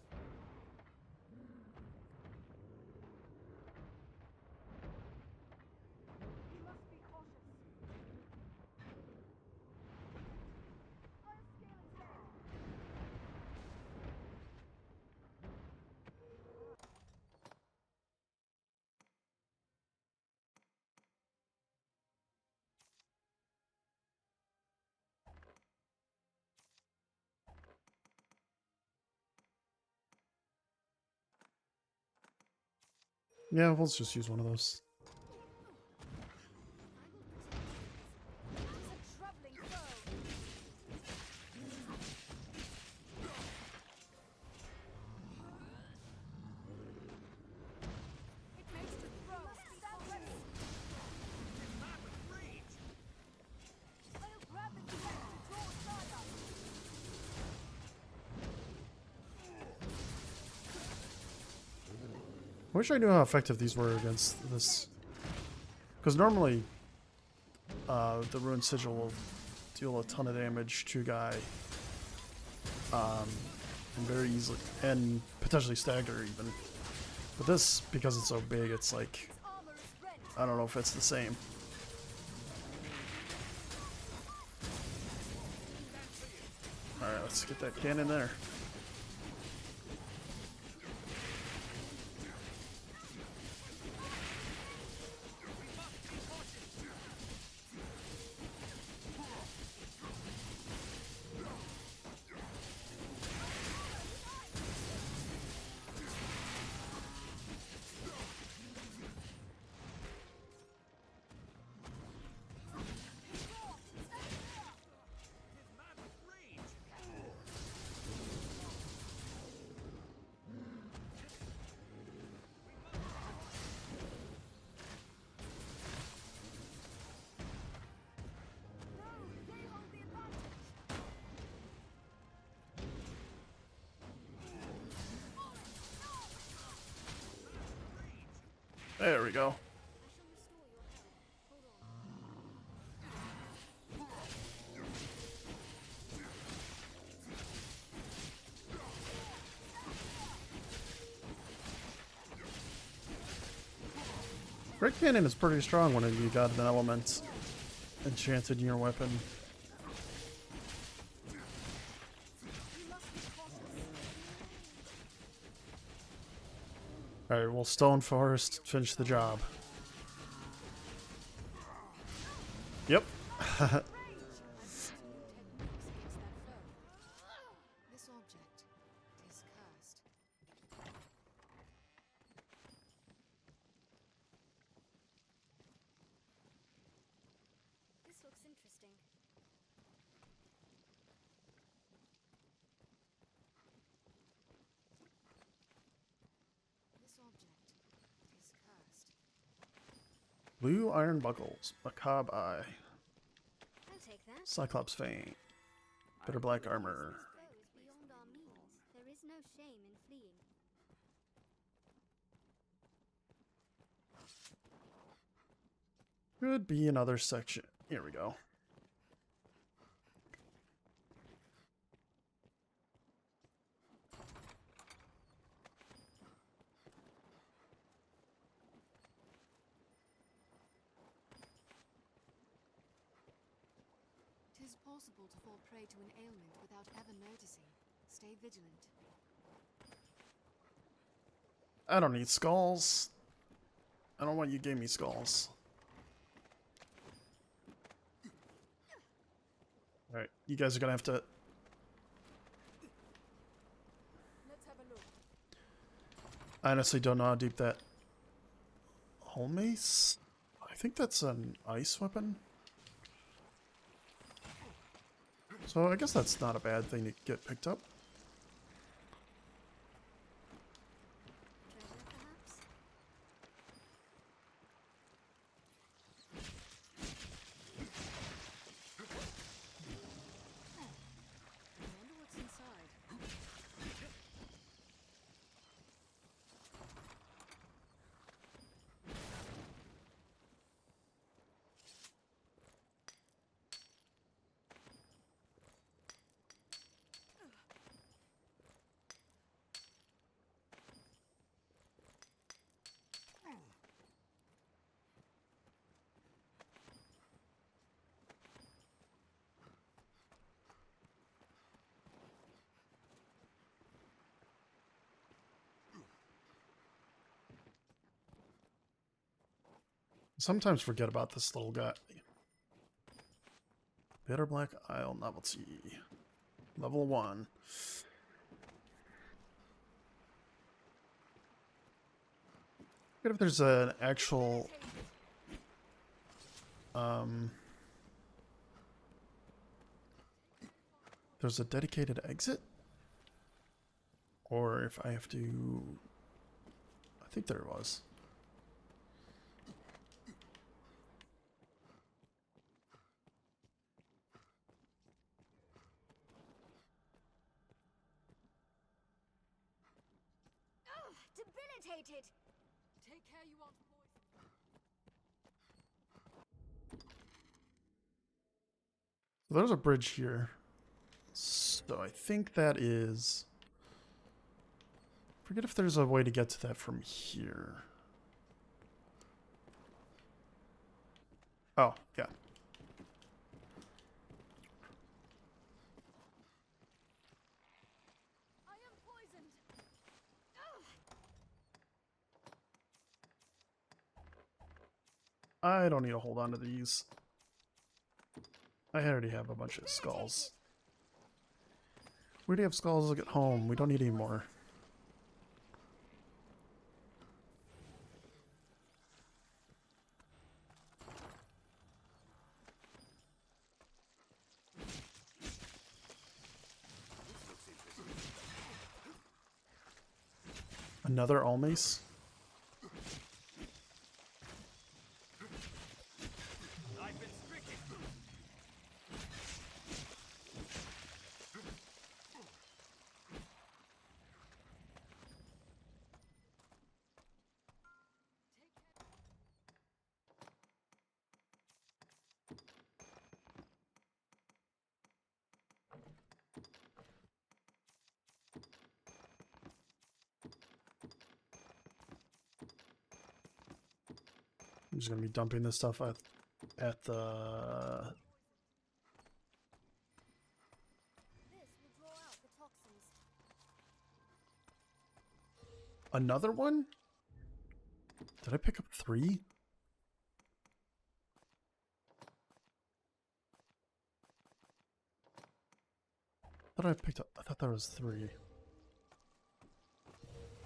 A: Yeah, we'll just use one of those.
C: It's a troubling foe. It makes to throw. Stand ready.
B: Map of rage.
C: I'll grab the defense to draw aside us.
A: I wish I knew how effective these were against this. Because normally, the Ruined Sigil will deal a ton of damage to a guy. And very easily, and potentially stagger even. But this, because it's so big, it's like,
C: Its armor is rent.
A: I don't know if it's the same. Alright, let's get that cannon there.
B: Map of rage.
C: No, they hold the advantage.
A: There we go.
C: I shall restore your health. Hold on.
A: Great Cannon is pretty strong when you got an element enchanted in your weapon.
C: You must be cautious.
A: Alright, well, Stone Forest, finish the job. Yep.
D: This object is cursed.
C: This looks interesting.
D: This object is cursed.
A: Blue Iron Buckles, Macabre Eye,
C: I'll take that.
A: Cyclops Fang, Bitter Black Armor.
C: This foe is beyond our means. There is no shame in fleeing.
A: Could be another section. Here we go.
D: Tis possible to fall prey to an ailment without ever noticing. Stay vigilant.
A: I don't need skulls. I don't want you gave me skulls. Alright, you guys are gonna have to...
D: Let's have a look.
A: I honestly don't know how deep that... Home mace? I think that's an ice weapon. So I guess that's not a bad thing to get picked up.
C: Treasure, perhaps?
D: I wonder what's inside.
A: Sometimes forget about this little guy. Bitter Black Isle Novelty. Level 1. What if there's an actual there's a dedicated exit? Or if I have to... I think there was.
C: Oh, debilitated!
D: Take care you aren't poisoned.
A: So there's a bridge here. So I think that is... Forget if there's a way to get to that from here. Oh, yeah.
C: I am poisoned!
A: I don't need to hold on to these. I already have a bunch of skulls. We already have skulls at home. We don't need any more. Another almace?
B: I've been stricken.
A: I'm just gonna be dumping this stuff at the...
C: This will draw out the toxins.
A: Another one? Did I pick up 3? I thought there was 3.
C: Leave it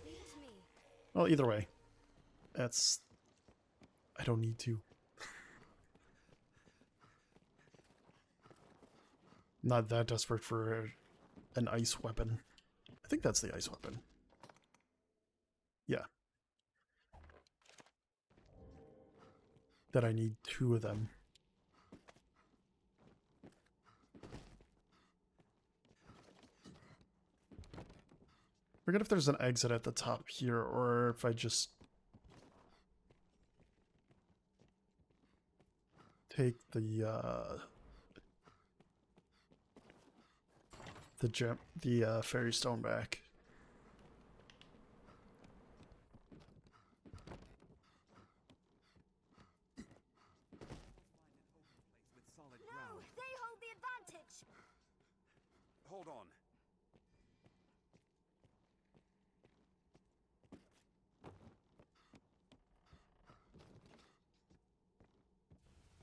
C: to me.
A: Well, either way. That's... I don't need to. Not that desperate for an ice weapon. I think that's the ice weapon. Yeah. That I need 2 of them. Forget if there's an exit at the top here, or if I just take the fairy stone back.
B: With solid
C: No,
B: ground.
C: they hold the advantage!
B: Hold on.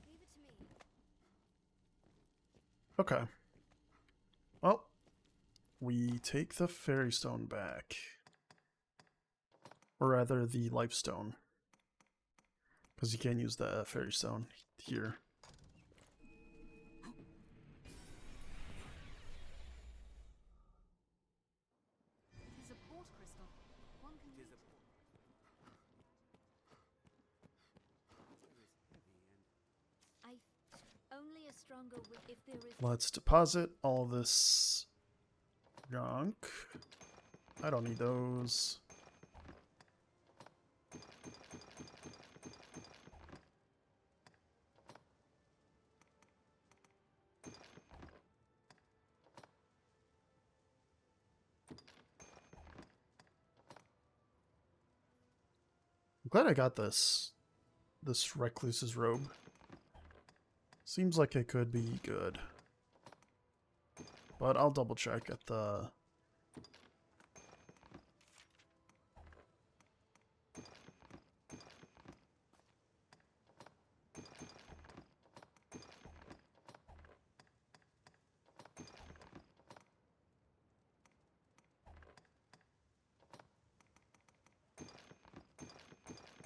C: Leave it to me.
A: Okay. Well, we take the fairy stone back. Or rather, the life stone. Because you can't use the fairy stone here.
D: It is a port crystal. One can
B: It is
D: reach
B: a
D: it.
C: Only a stronger if there is...
A: Let's deposit all this junk. I don't need those. I'm glad I got this recluse's robe. Seems like it could be good. But I'll double check at the...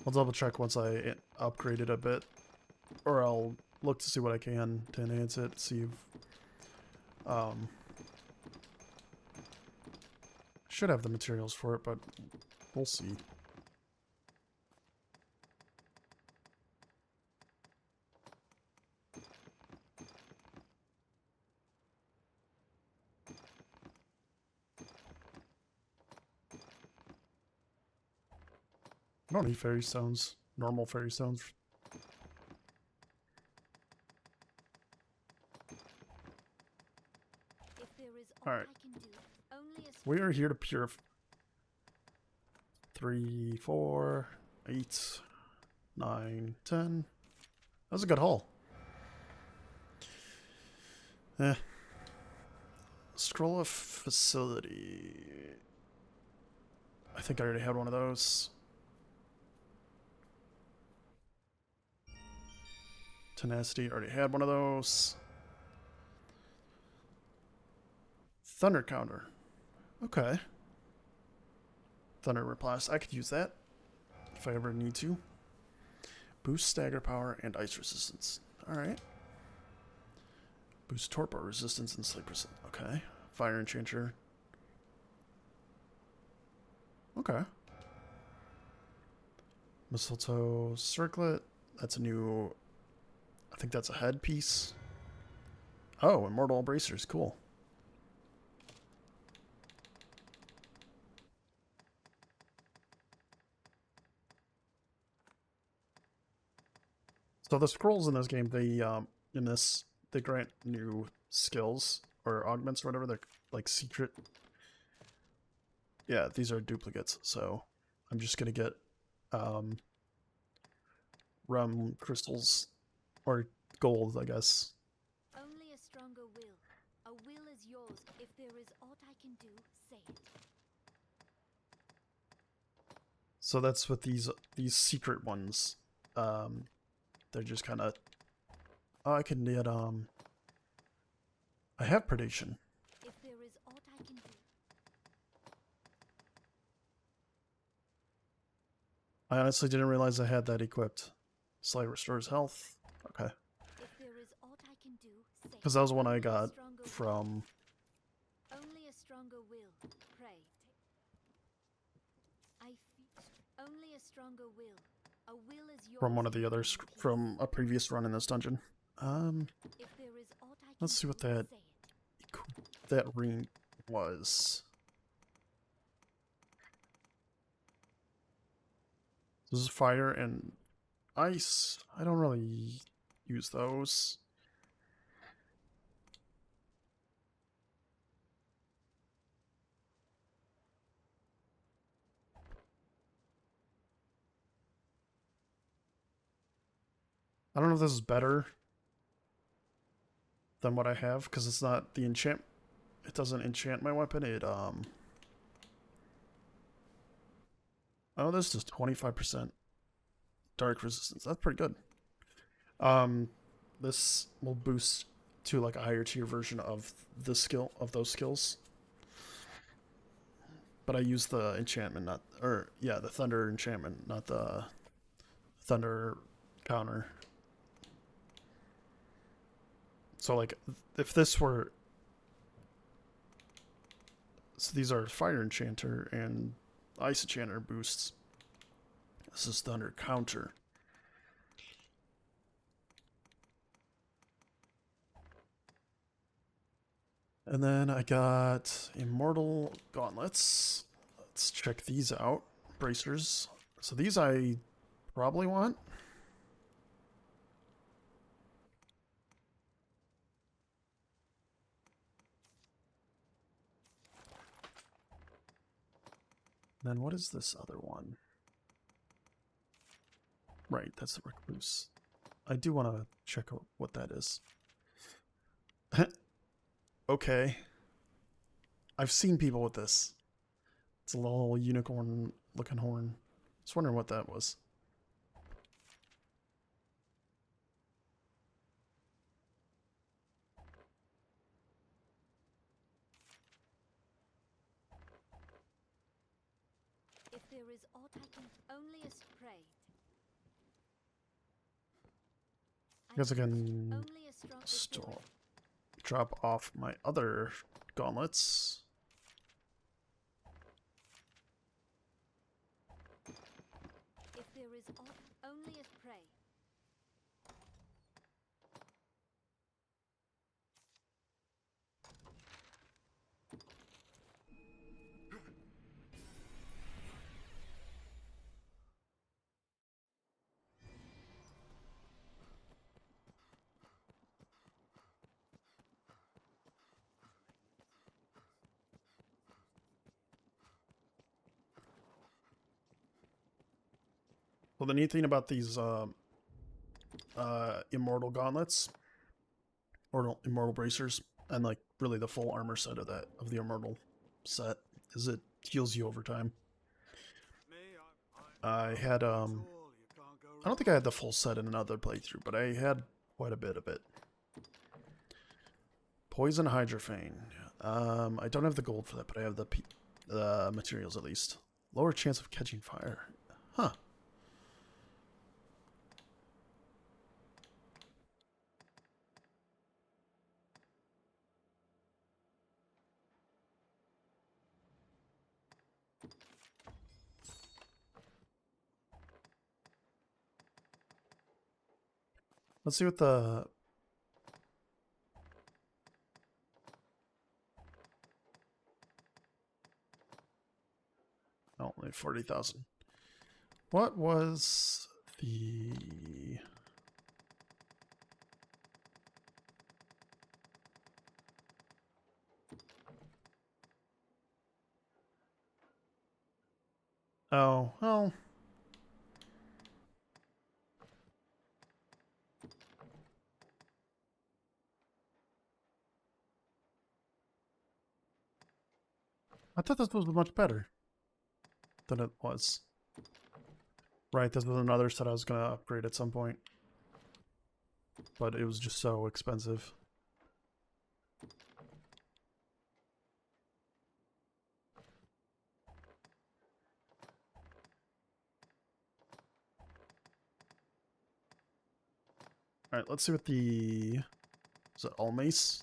A: I'll double check once I upgrade it a bit, or I'll look to see what I can to enhance it. See if should have the materials for it, but we'll see. I don't need fairy stones. Normal fairy stones.
C: If there is
A: All
C: aught
A: right.
C: I can do, only a
A: We are here to purify. 3, 4, 8, 9, 10. That was a good haul. Eh. Scroll of facility. I think I already had one of those. Tenacity, already had one of those. Thunder counter. Okay. Thunder replaced. I could use that if I ever need to. Boost stagger power and ice resistance. Alright. Boost torpor resistance and sleep resistance. Okay. Fire enchanter. Okay. Mistletoe circlet. That's a new... I think that's a headpiece. Oh, immortal bracers. Cool. So the scrolls in this game, they grant new skills or augments or whatever. They're like secret. Yeah, these are duplicates. So I'm just gonna get rum crystals or gold, I guess.
C: only a stronger will. A will is yours. If there is aught I can do, say it.
A: So that's what these secret ones. They're just kind of. Oh, I can get I have predation.
C: If there is aught I can do,
A: I honestly didn't realize I had that equipped. Slight restores health. Okay.
C: if there is aught I can do, say it.
A: Because that was one I
C: Only a
A: got
C: stronger will.
A: from.
C: Only a stronger will. Pray. I feel. Only a stronger will. A will is yours.
A: From one of the
C: if
A: others
C: you please.
A: from a previous run in this dungeon.
C: If there is aught I can
A: Let's see what
C: do,
A: that
C: say it.
A: that ring was. This is fire and ice. I don't really use those. I don't know if this is better than what I have, because it's not the enchant. It doesn't enchant my weapon. It oh, this is 25% dark resistance. That's pretty good. This will boost to like a higher tier version of the skill of those skills. But I use the enchantment, not the thunder enchantment, not the thunder counter. So like if this were these are fire enchanter and ice enchanter boosts. This is thunder counter. And then I got immortal gauntlets. Let's check these out. Bracers. So these I probably want. Then what is this other one? Right, that's the recluse. I do want to check out what that is. Okay. I've seen people with this. It's a little unicorn looking horn. Just wondering what that was.
C: If there is aught I can, only a pray.
A: I guess I can
C: Only a strong
A: store, drop off my other gauntlets.
C: If there is only as prey.
A: Well, the neat thing about these immortal gauntlets, or immortal bracers, and like really the full armor set of the immortal set, is it heals you over time. I had I don't think I had the full set in another playthrough, but I had quite a bit of it. Poison Hydrophane. I don't have the gold for that, but I have the materials at least. Lower chance of catching fire. Huh. Let's see what the... Oh, only 40,000. What was the... Oh, well... I thought this was much better than it was. Right, this was another set I was going to upgrade at some point. But it was just so expensive. Alright, let's see what the... Is it all mace?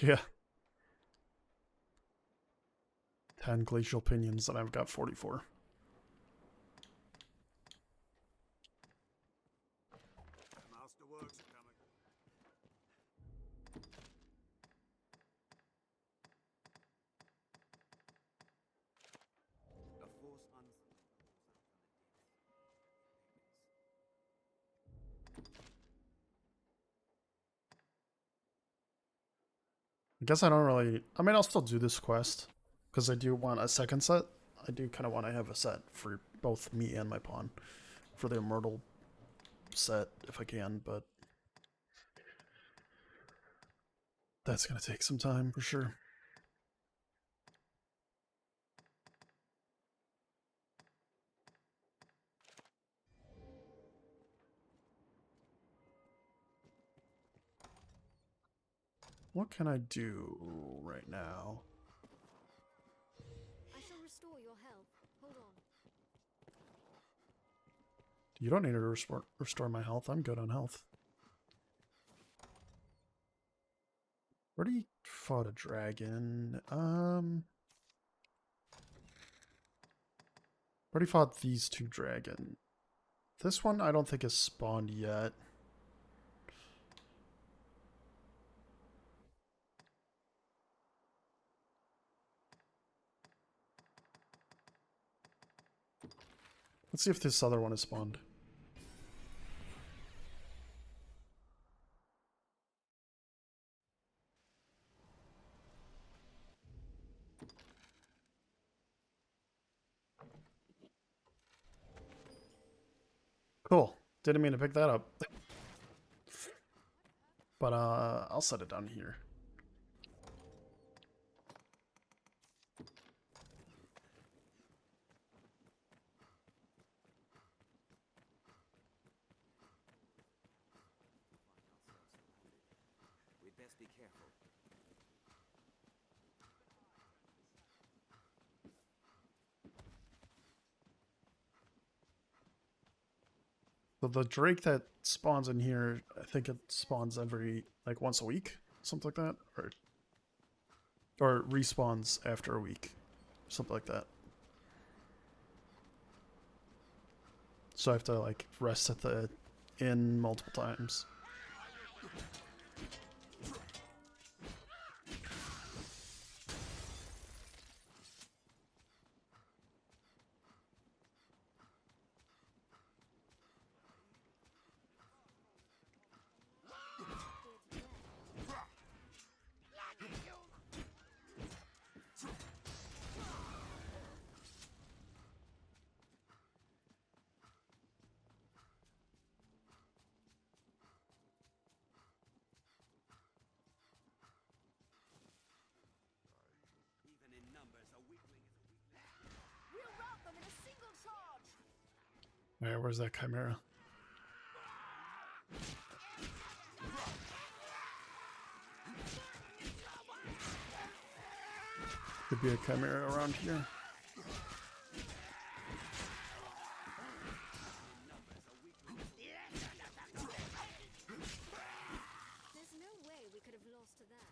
A: Yeah. 10 glacial pinions, and I've got 44.
B: Masterworks are coming. A force
A: I guess I don't really... I mean, I'll still do this quest, because I do want a second set. I do kind of want to have a set for both me and my pawn for the immortal set, if I can, but... That's going to take some time, for sure. What can I do right now?
C: I shall restore your health. Hold on.
A: You don't need to restore my health. I'm good on health. Already fought a dragon. Already fought these two dragons. This one I don't think has spawned yet. Let's see if this other one has spawned. Cool. Didn't mean to pick that up. But I'll set it down here.
B: We'd best be careful.
A: The drake that spawns in here, I think it spawns every like once a week, something like that, or respawns after a week, something like that. So I have to like rest at the inn multiple times.
B: Even in numbers, a weakling is a weakling.
C: We'll rout them in a single charge!
A: Alright, where's that chimera? Could be a chimera around here.
C: There's no way we could have lost to that.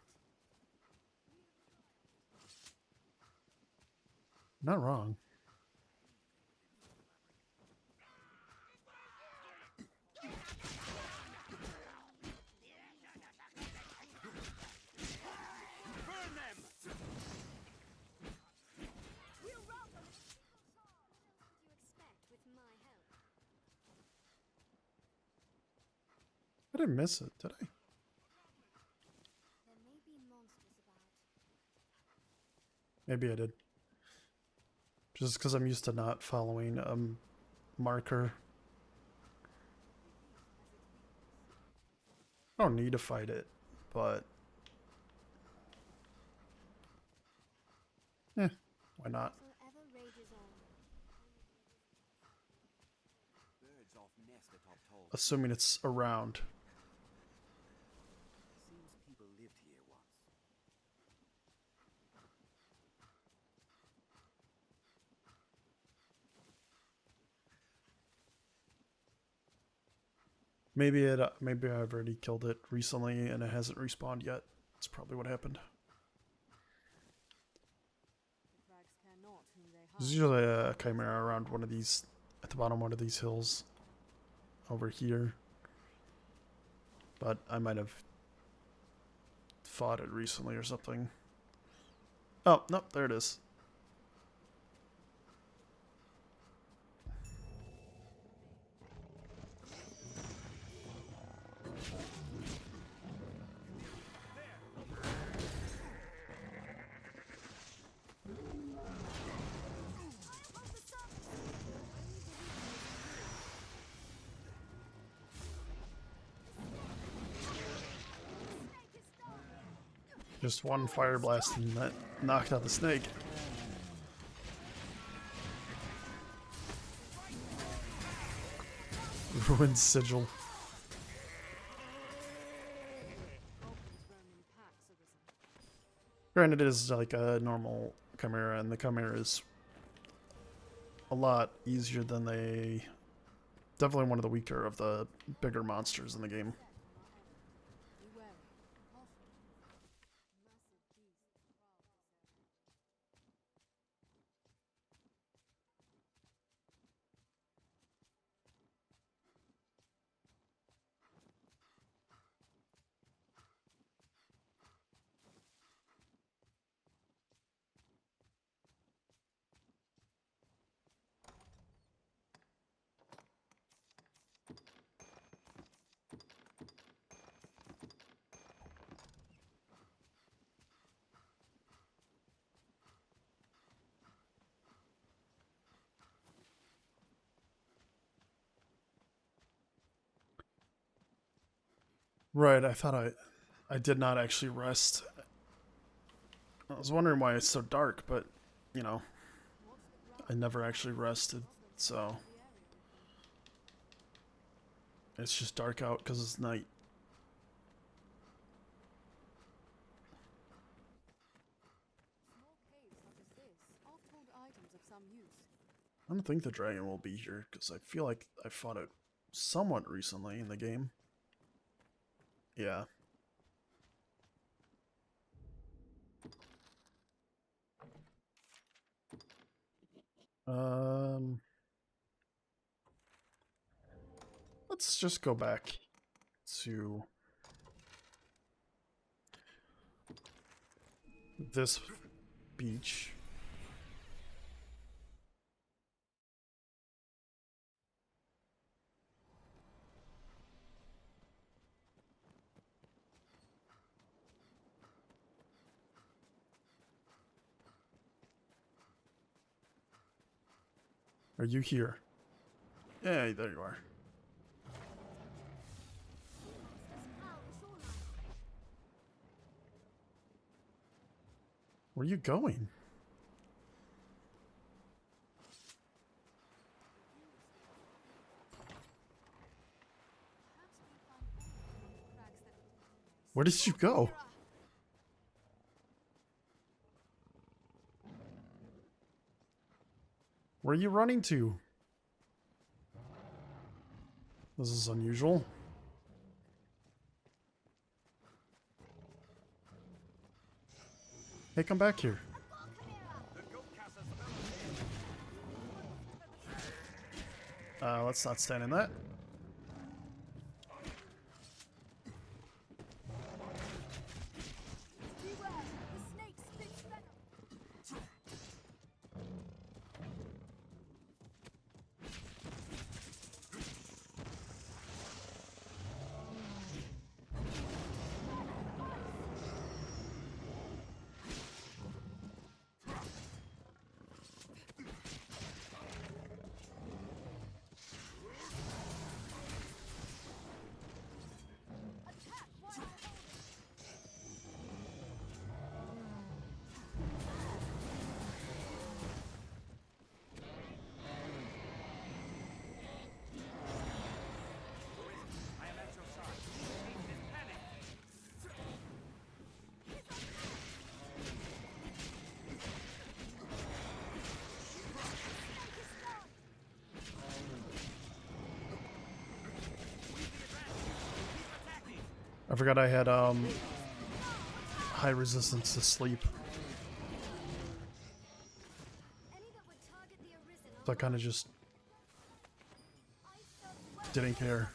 A: Not wrong.
B: Burn them!
C: We'll rout them in a single charge! What else would you expect with my help?
A: I didn't miss it, did I?
C: There may be monsters about.
A: Maybe I did. Just because I'm used to not following marker. I don't need to fight it, but why not?
C: Whatsoever rages on.
B: Birds off nest atop tall.
A: Assuming it's around.
B: Seems people lived here once.
A: Maybe I've already killed it recently and it hasn't respawned yet. That's probably what happened.
D: The crags care not whom they
A: There's
D: hide.
A: usually a chimera around one of these, at the bottom of one of these hills over here. But I might have fought it recently or something. Oh, nope, there it is. Just one fire blast and that knocked out the snake. Ruined sigil.
D: Goblins roam in packs, Arisen.
A: Granted, it is like a normal chimera, and the chimera is a lot easier than they. Definitely one of the weaker of the bigger monsters in the game.
D: Be wary. Caution. Massive beasts prowl this area.
A: Right, I thought I did not actually rest. I was wondering why it's so dark, but you know, I never actually rested, so it's just dark out because it's night.
D: Small caves such as this oft hold items of some use.
A: I don't think the dragon will be here because I feel like I fought it somewhat recently in the game. Yeah. Let's just go back to this beach. Are you here? Yeah, there you are. Where are you going? Where did you go? Where are you running to? This is unusual. Hey, come back here. Let's not stand in that.
C: Beware, the snake spits venom. Attack while you're holding.
B: I am at your side. Satan is panicked.
A: I forgot I had high resistance to sleep,
C: Any that would target the Arisen
A: so I kind of just didn't care.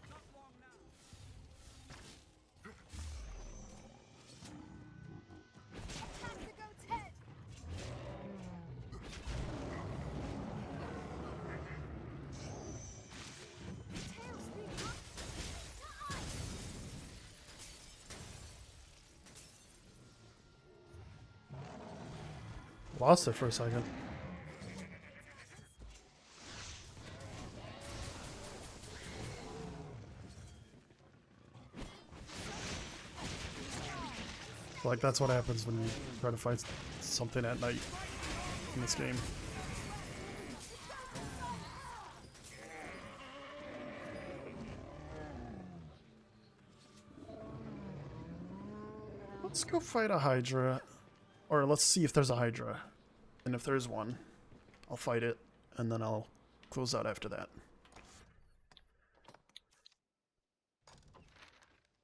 B: Not long now.
C: attack the goat's head. Tails being knocked to ice.
A: Lost it for a second. Like, that's what happens when you try to fight something at night in this game. Let's go fight a Hydra. Or let's see if there's a Hydra. And if there's one, I'll fight it, and then I'll close out after that.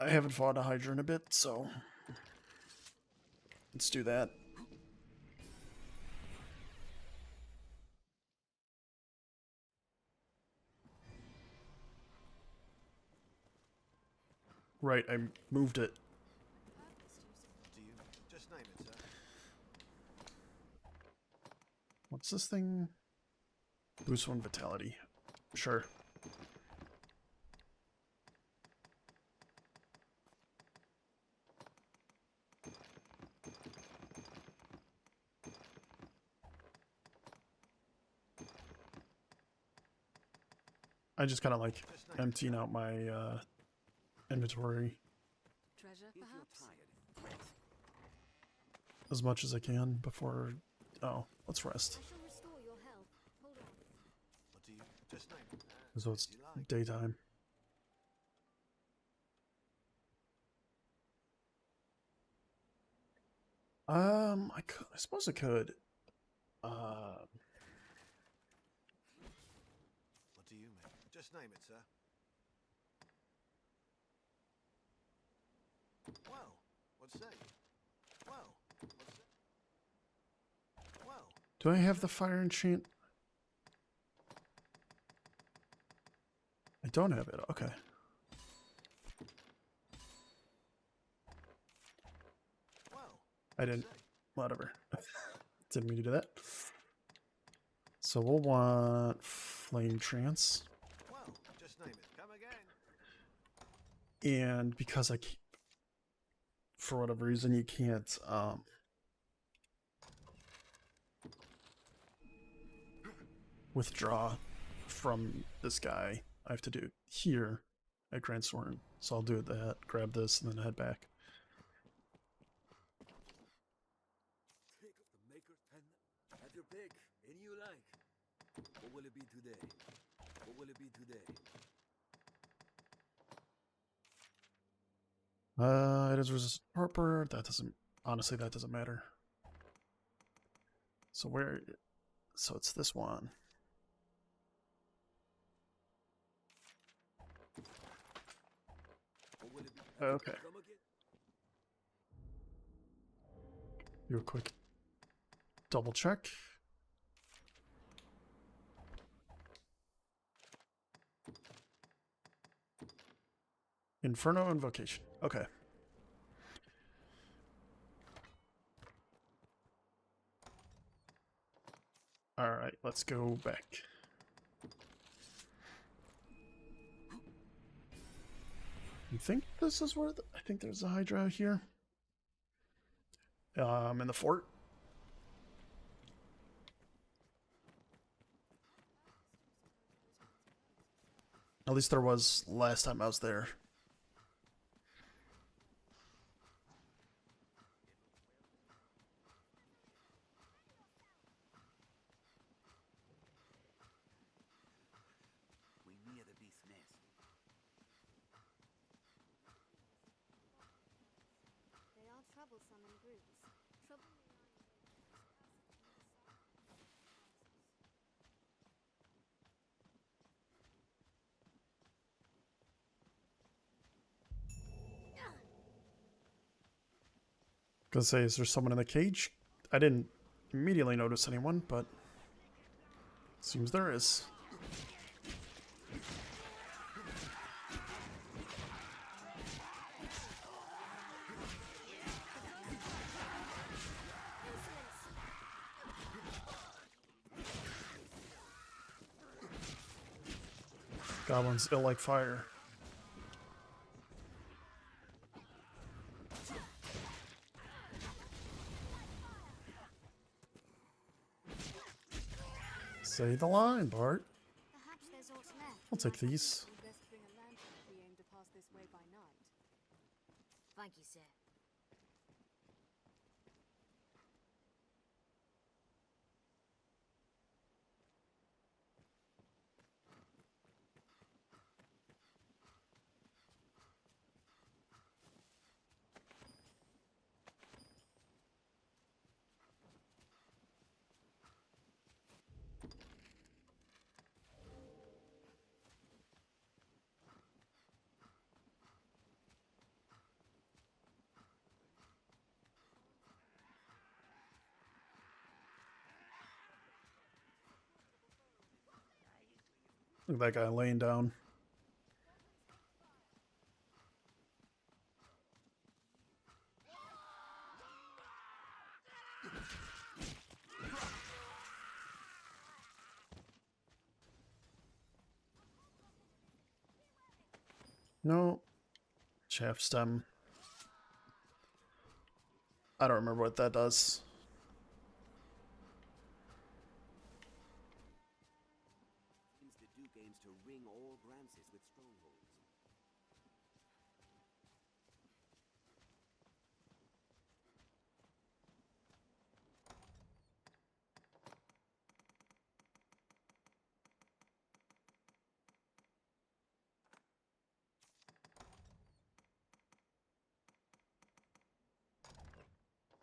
A: I haven't fought a Hydra in a bit, so let's do that. Right, I moved it.
E: Do you just name it, sir?
A: What's this thing? Boost 1 vitality. Sure. I just kind of like emptying out my inventory
D: Treasure,
B: If you're
D: perhaps?
B: tired, rest.
A: as much as I can before... Oh, let's rest.
C: I shall restore your health. Hold on.
E: What do you just name it?
A: So it's
E: You like.
A: daytime. I suppose I could.
E: What do you mean? Just name it, sir. Well, what say you? Well, what say? Well,
A: Do I have the fire enchant? I don't have it. Okay.
E: well,
A: I didn't.
E: say.
A: Whatever. Didn't mean to do that. So we'll want flame trance.
E: Well, just name it. Come again.
A: And because I keep, for whatever reason, you can't withdraw from this guy, I have to do it here at Grand Soren. So I'll do that, grab this, and then head back.
B: Take the maker's pen. Have your pick. Any you like. What will it be today? What will it be today?
A: It is resistant Harper. That doesn't, honestly, that doesn't matter. So where, so it's this one.
B: What will it be?
A: Okay.
B: Come again?
A: Do a quick double check. Inferno Invocation. Okay. Alright, let's go back. I think this is where I think there's a Hydra out here. In the fort. At least there was last time I was there.
B: We near the beast's nest.
C: They are troublesome in groups. Trouble may lie in wait for this person in the
A: Gonna say, is there someone in the cage? I didn't immediately notice anyone, but seems there is. Goblins ill like fire. Say the line, Bart.
C: Perhaps there's aught left.
A: I'll take these.
D: We'd best bring a lantern if we aim to pass this way by night.
C: Thank you, sir.
A: Look at that guy laying down. No. Chaff stem. I don't remember what that does.
B: Seems the Duke aims to ring all branches with strongholds.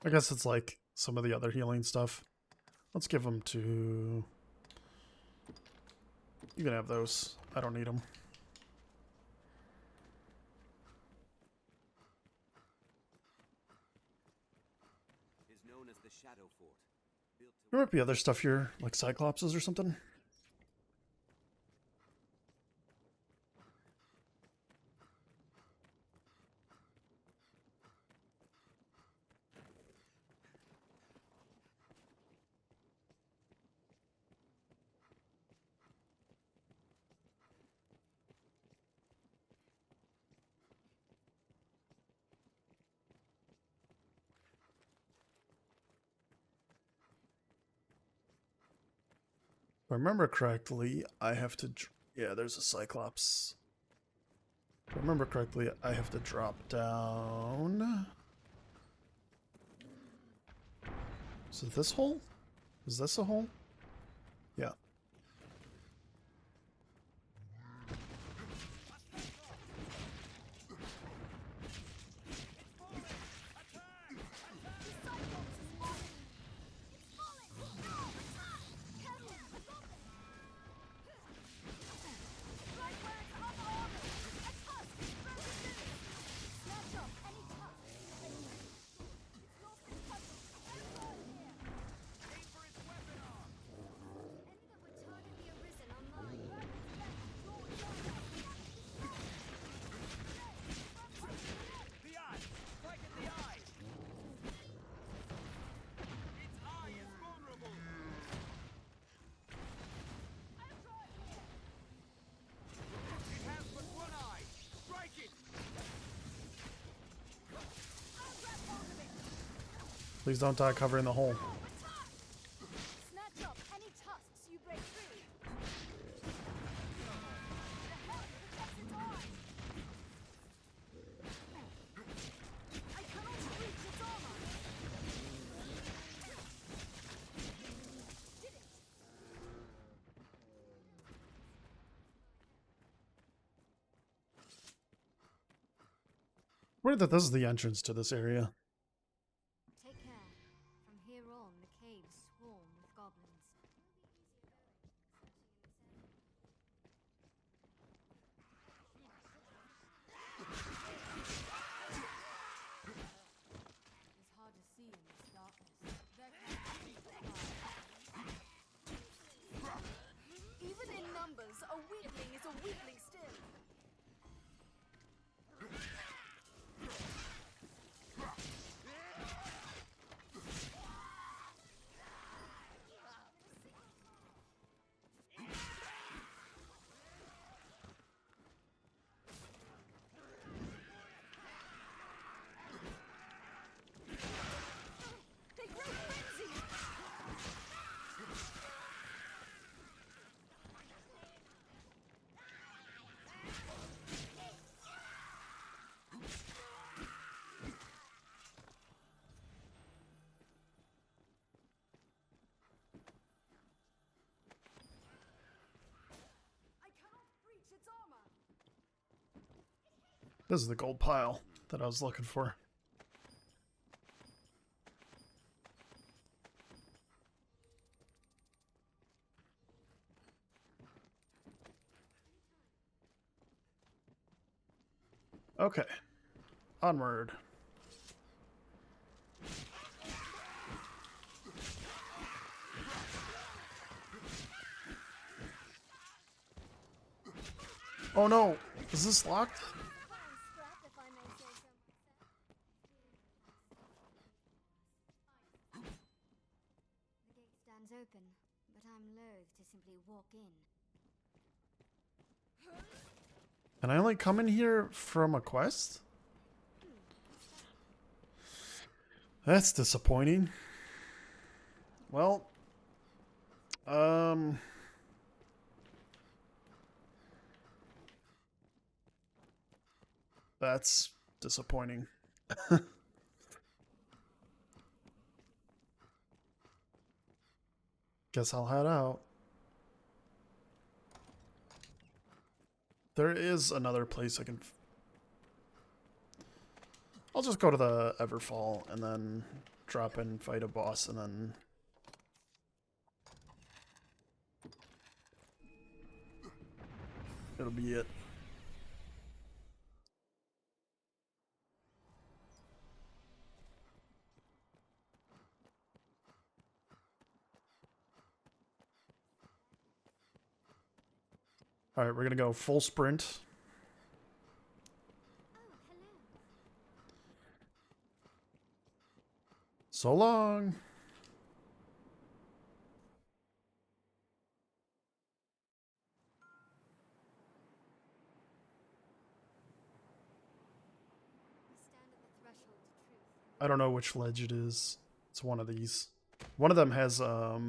A: I guess it's like some of the other healing stuff. Let's give them to... You can have those. I don't need them.
B: Is known as the Shadow Fort. Built to
A: There might be other stuff here, like Cyclopses or something. If I remember correctly, I have to... Yeah, there's a Cyclops. If I remember correctly, I have to drop down... Is it this hole? Is this a hole? Yeah. Please don't die covering the hole.
C: Snatch up any tusks you break through. I cannot reach its armor. Did it?
A: Weird that this is the entrance to this area.
C: Take care. From here on, the caves swarm with goblins.
D: It's hard to see in this darkness. There can't be fire.
C: Even in numbers, a weakling is a weakling still. They grow frenzied. I cannot breach its armor.
A: This is the gold pile that I was looking for. Okay. Onward. Oh no! Is this locked?
C: Fine scrap, if I may say so myself. The gate stands open, but I'm loath to simply walk in.
A: Can I only come in here from a quest? That's disappointing. Well, that's disappointing. Guess I'll head out. There is another place I can... I'll just go to the Everfall and then drop in, fight a boss, and then it'll be it. Alright, we're gonna go full sprint.
C: Oh, hello.
A: So long!
C: We stand at the threshold to truth.
A: I don't know which ledge it is. It's one of these. One of them has, I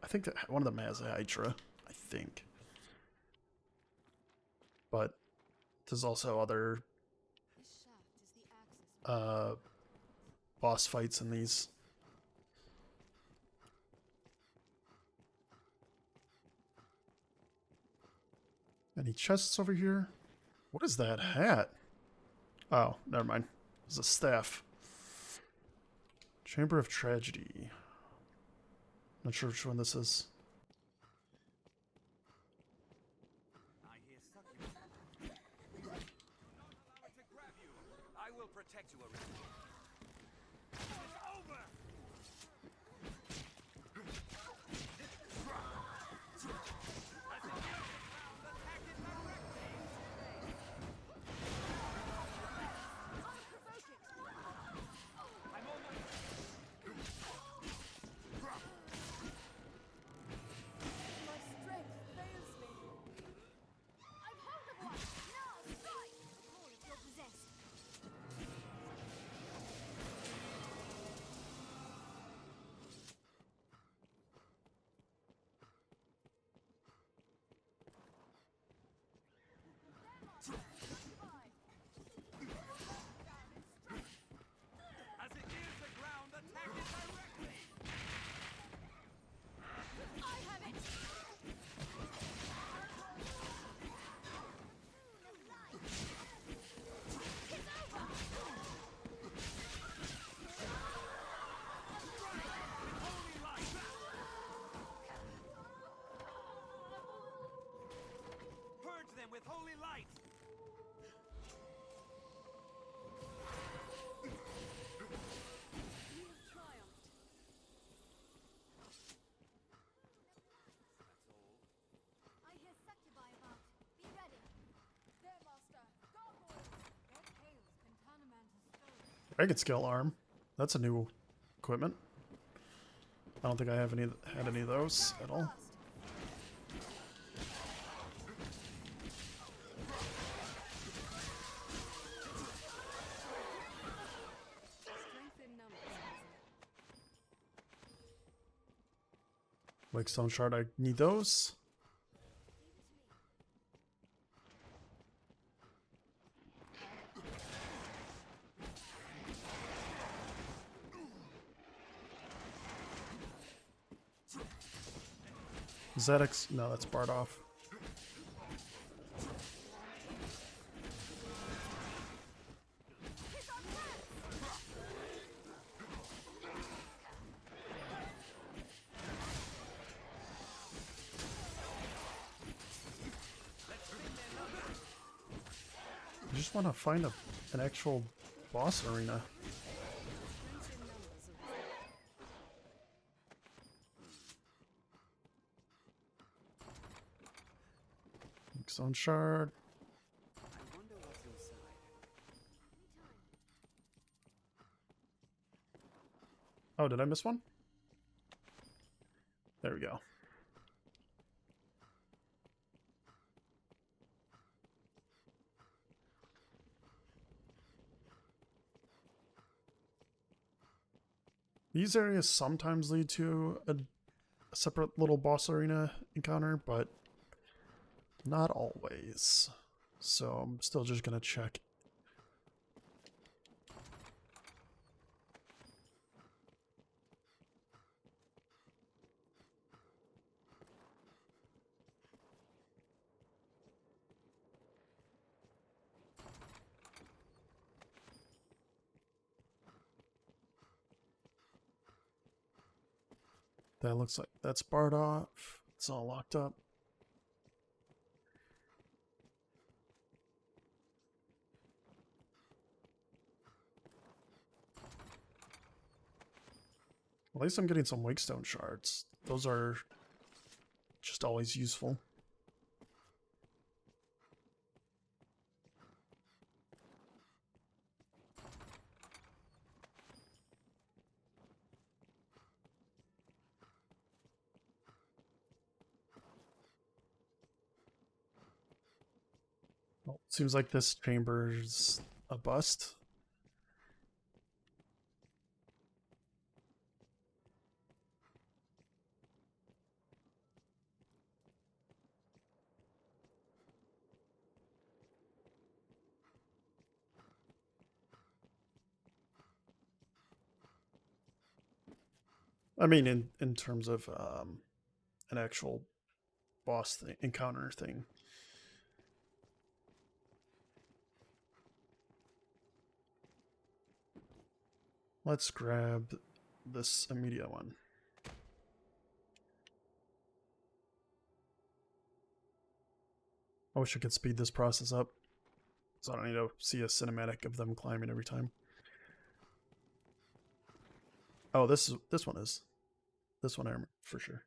A: think that one of them has a Hydra, I think. But there's also other
D: This shaft is the access.
A: boss fights in these. Any chests over here? What is that hat? Oh, never mind. It's a staff. Chamber of Tragedy. Not sure which one this is.
B: I hear succulent. Do not allow it to grab you. I will protect you, Arisen. It's over!
C: I've hold of one! Now, strike! Call if you're possessed.
B: As it nears the ground, attack it directly!
C: I have it!
B: Purge them with holy light!
D: You have triumphed.
C: I hear succubi about. Be ready.
D: There, master. Gargoyles. Their tails can turn a man to stone.
A: Dragon Scale Arm. That's a new equipment. I don't think I have had any of those at all.
D: Strength in numbers.
A: Like Stone Shard, I need those. Is that no, that's barred off. I just want to find an actual boss arena.
D: Strength in numbers.
A: Stone Shard.
B: I wonder what's inside.
A: Oh, did I miss one? There we go. These areas sometimes lead to a separate little boss arena encounter, but not always. So I'm still just gonna check. That looks like that's barred off. It's all locked up. At least I'm getting some wakestone shards. Those are just always useful. Well, seems like this chamber's a bust. I mean, in terms of an actual boss thing, encounter thing. Let's grab this immediate one. I wish I could speed this process up, so I don't need to see a cinematic of them climbing every time. Oh, this one is. This one I remember for sure.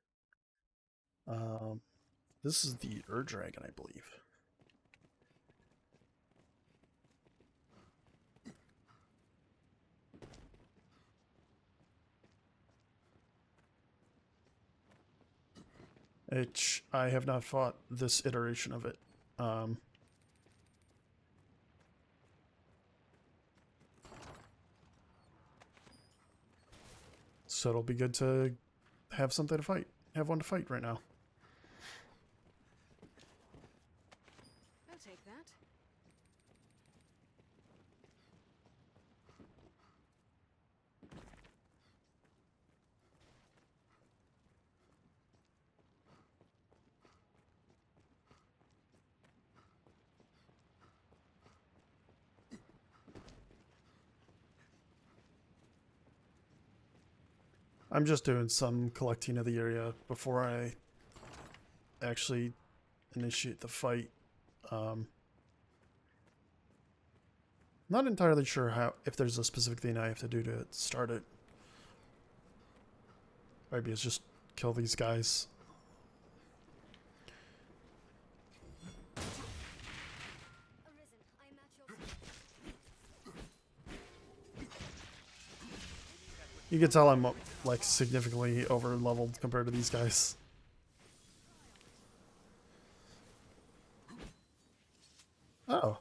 A: This is the Dragon, I believe. I have not fought this iteration of it. So it'll be good to have something to fight. Have one to fight right now.
D: I'll take that.
A: I'm just doing some collecting of the area before I actually initiate the fight. Not entirely sure if there's a specific thing I have to do to start it. Maybe it's just kill these guys.
C: Arisen, I am at your
A: You can tell I'm like significantly over leveled compared to these guys. Oh.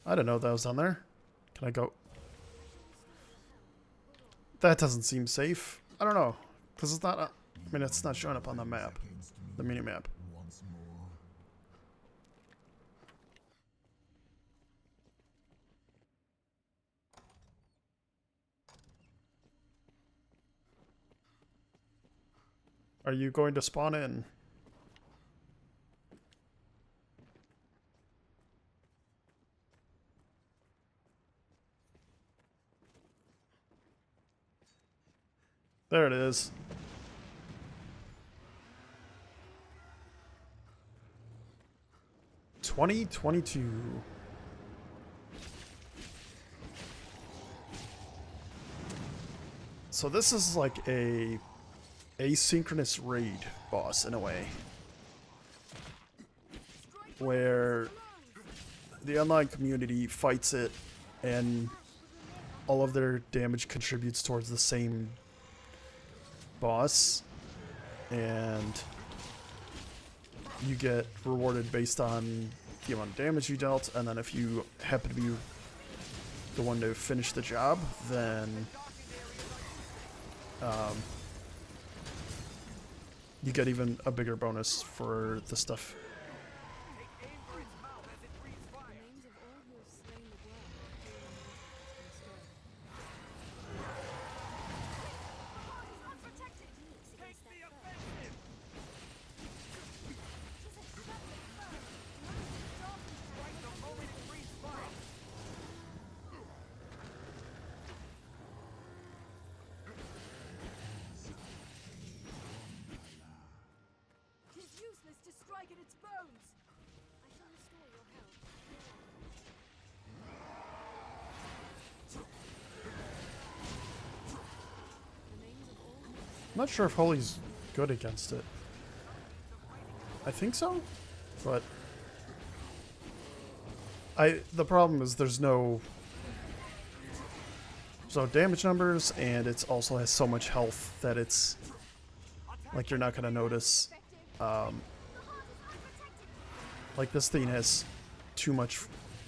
A: I didn't know that was down there. Can I go? That doesn't seem safe. I don't know. Because it's not, I mean, it's not showing up on the map. The mini map. Are you going to spawn in? There it is. $20.22. So this is like a asynchronous raid boss in a way, where the online community fights it and all of their damage contributes towards the same boss, and you get rewarded based on the amount of damage you dealt, and then if you happen to be the one to finish the job, then you get even a bigger bonus for the stuff.
B: Take aim for its mouth as it breathes fire.
D: The names of all who have slain the world have been
B: Take the offensive. Strike the moment it breathes fire.
C: at its bones. I shall restore your health.
D: Remains of all
A: I'm not sure if Holy's good against it. I think so, but the problem is there's no damage numbers, and it also has so much health that it's like you're not gonna notice. Like this thing has too much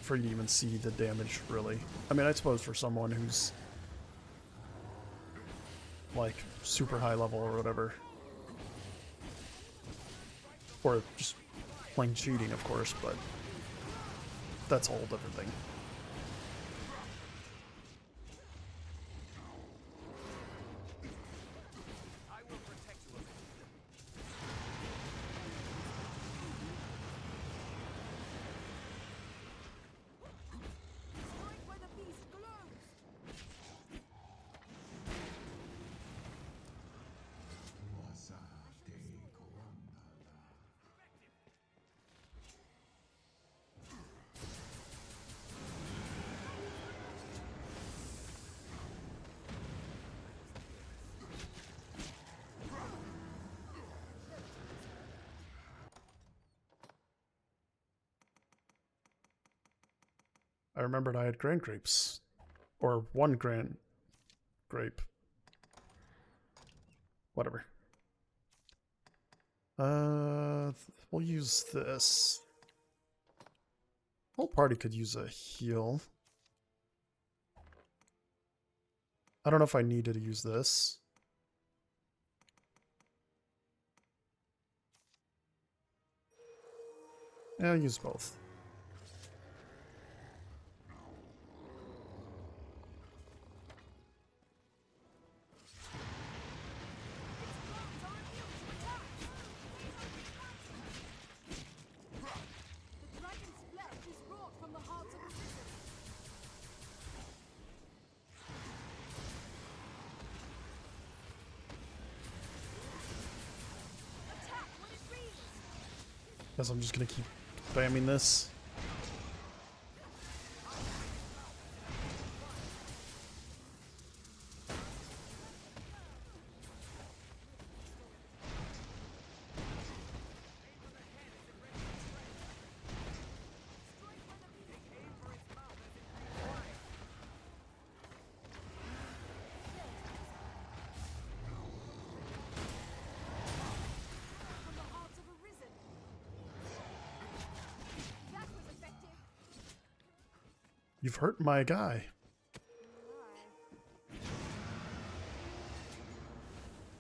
A: for you to even see the damage, really. I mean, I suppose for someone who's like super high level or whatever, or just plain cheating, of course, but that's a whole different thing.
B: I will protect you, Arisen.
C: Strike where the beast glows.
A: I remembered I had grand grapes, or one grand grape. Whatever. We'll use this. Whole party could use a heal. I don't know if I needed to use this. Yeah, I'll use both.
C: The dragon's flesh is wrought from the hearts of Arisen. Attack when it reads.
A: Guess I'm just gonna keep spamming this.
C: From the hearts of Arisen. That was effective.
A: You've hurt my guy.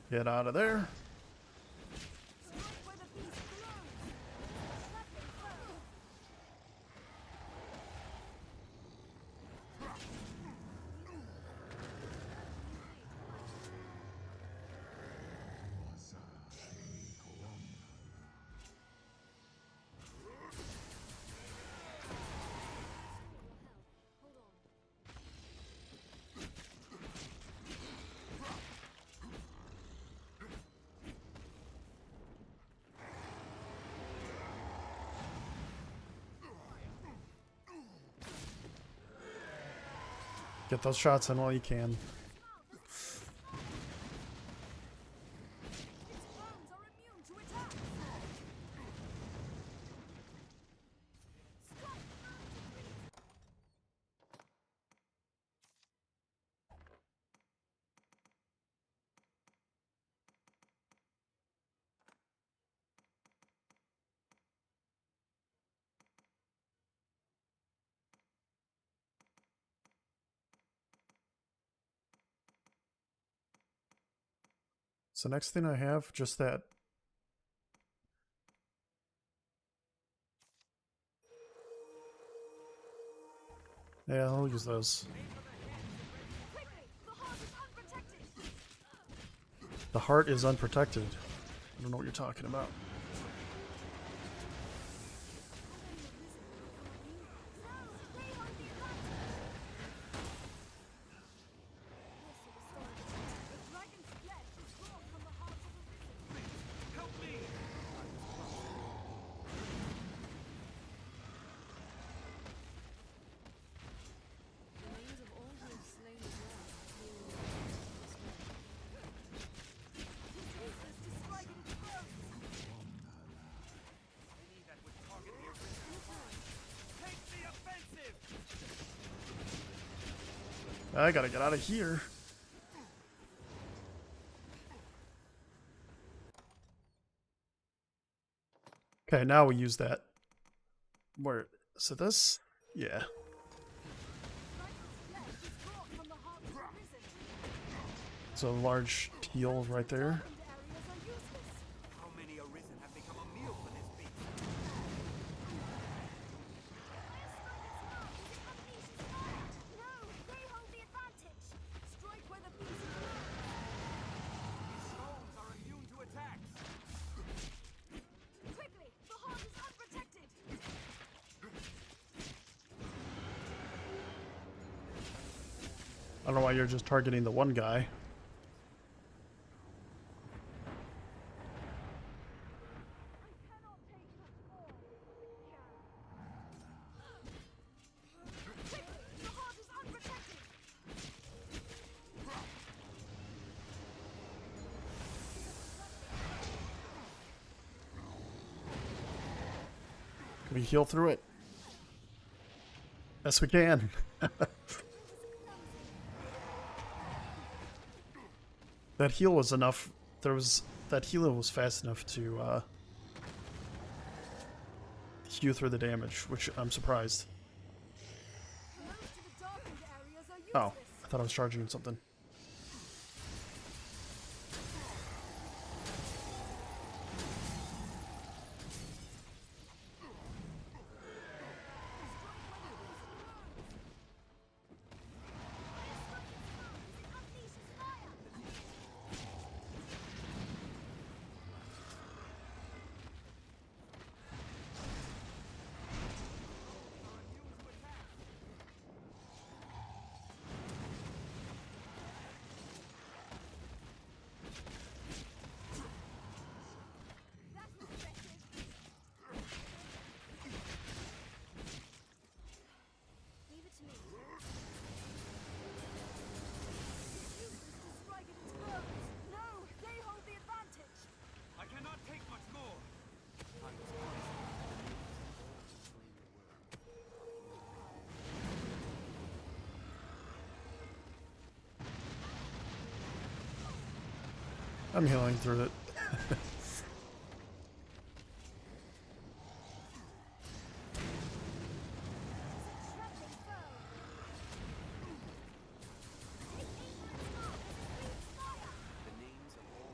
A: Get out of there.
C: Strike where the beast glows. Slapping foe.
D: Hold on.
A: Get those shots in while you can.
C: Its bones are immune to attack.
A: So next thing I have, just that. Yeah, I'll use those.
C: Quickly, the heart is unprotected.
A: The heart is unprotected. I don't know what you're talking about.
C: The dragon's flesh is wrought from the hearts of Arisen.
B: Help me!
A: I gotta get out of here. Okay, now we use that. Where? So this? Yeah. So a large heal right there.
B: How many Arisen have become a meal for this beast?
C: No, they hold the advantage. Strike where the beast
B: These stones are immune to attacks.
C: quickly. The heart is unprotected.
A: I don't know why you're just targeting the one guy.
C: Cannot take much more. Quickly, the heart is unprotected.
A: Can we heal through it? Yes, we can. That heal was enough. That heal was fast enough to heal through the damage, which I'm surprised.
C: Most of the darkened areas are useless.
A: Oh, I thought I was charging something.
C: Leave it to me. Strike at its bones. No, they hold the advantage.
B: I cannot take much more.
A: I'm healing through it.
C: Trampling foe.
B: The names of all.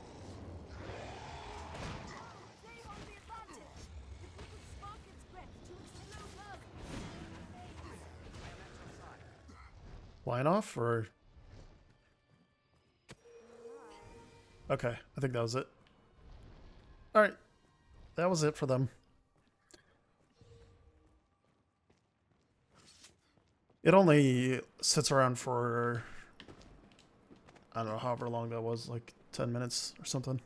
C: They hold the advantage. If we could spark its breath to explode further.
A: Line off or? Okay, I think that was it. Alright. That was it for them. It only sits around for, I don't know, however long that was, like 10 minutes or something.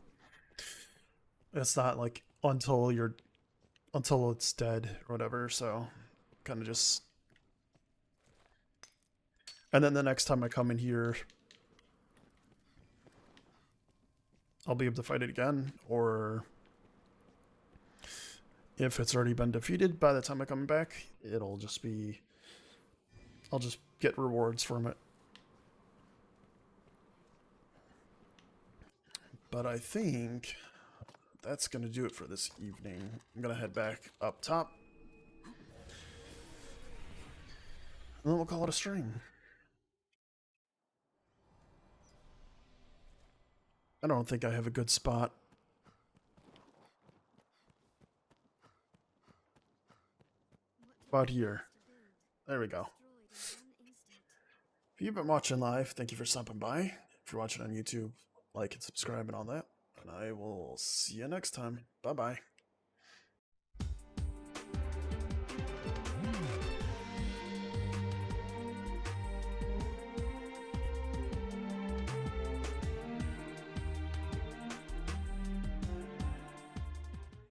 A: It's not like until it's dead or whatever, so kind of just. And then the next time I come in here, I'll be able to fight it again, or if it's already been defeated by the time I come back, it'll just be, I'll just get rewards from it. But I think that's going to do it for this evening. I'm going to head back up top, and then we'll call it a stream. I don't think I have a good spot. About here. There we go. If you've been watching live, thank you for stopping by. If you're watching on YouTube, like and subscribe and all that. And I will see you next time. Bye-bye.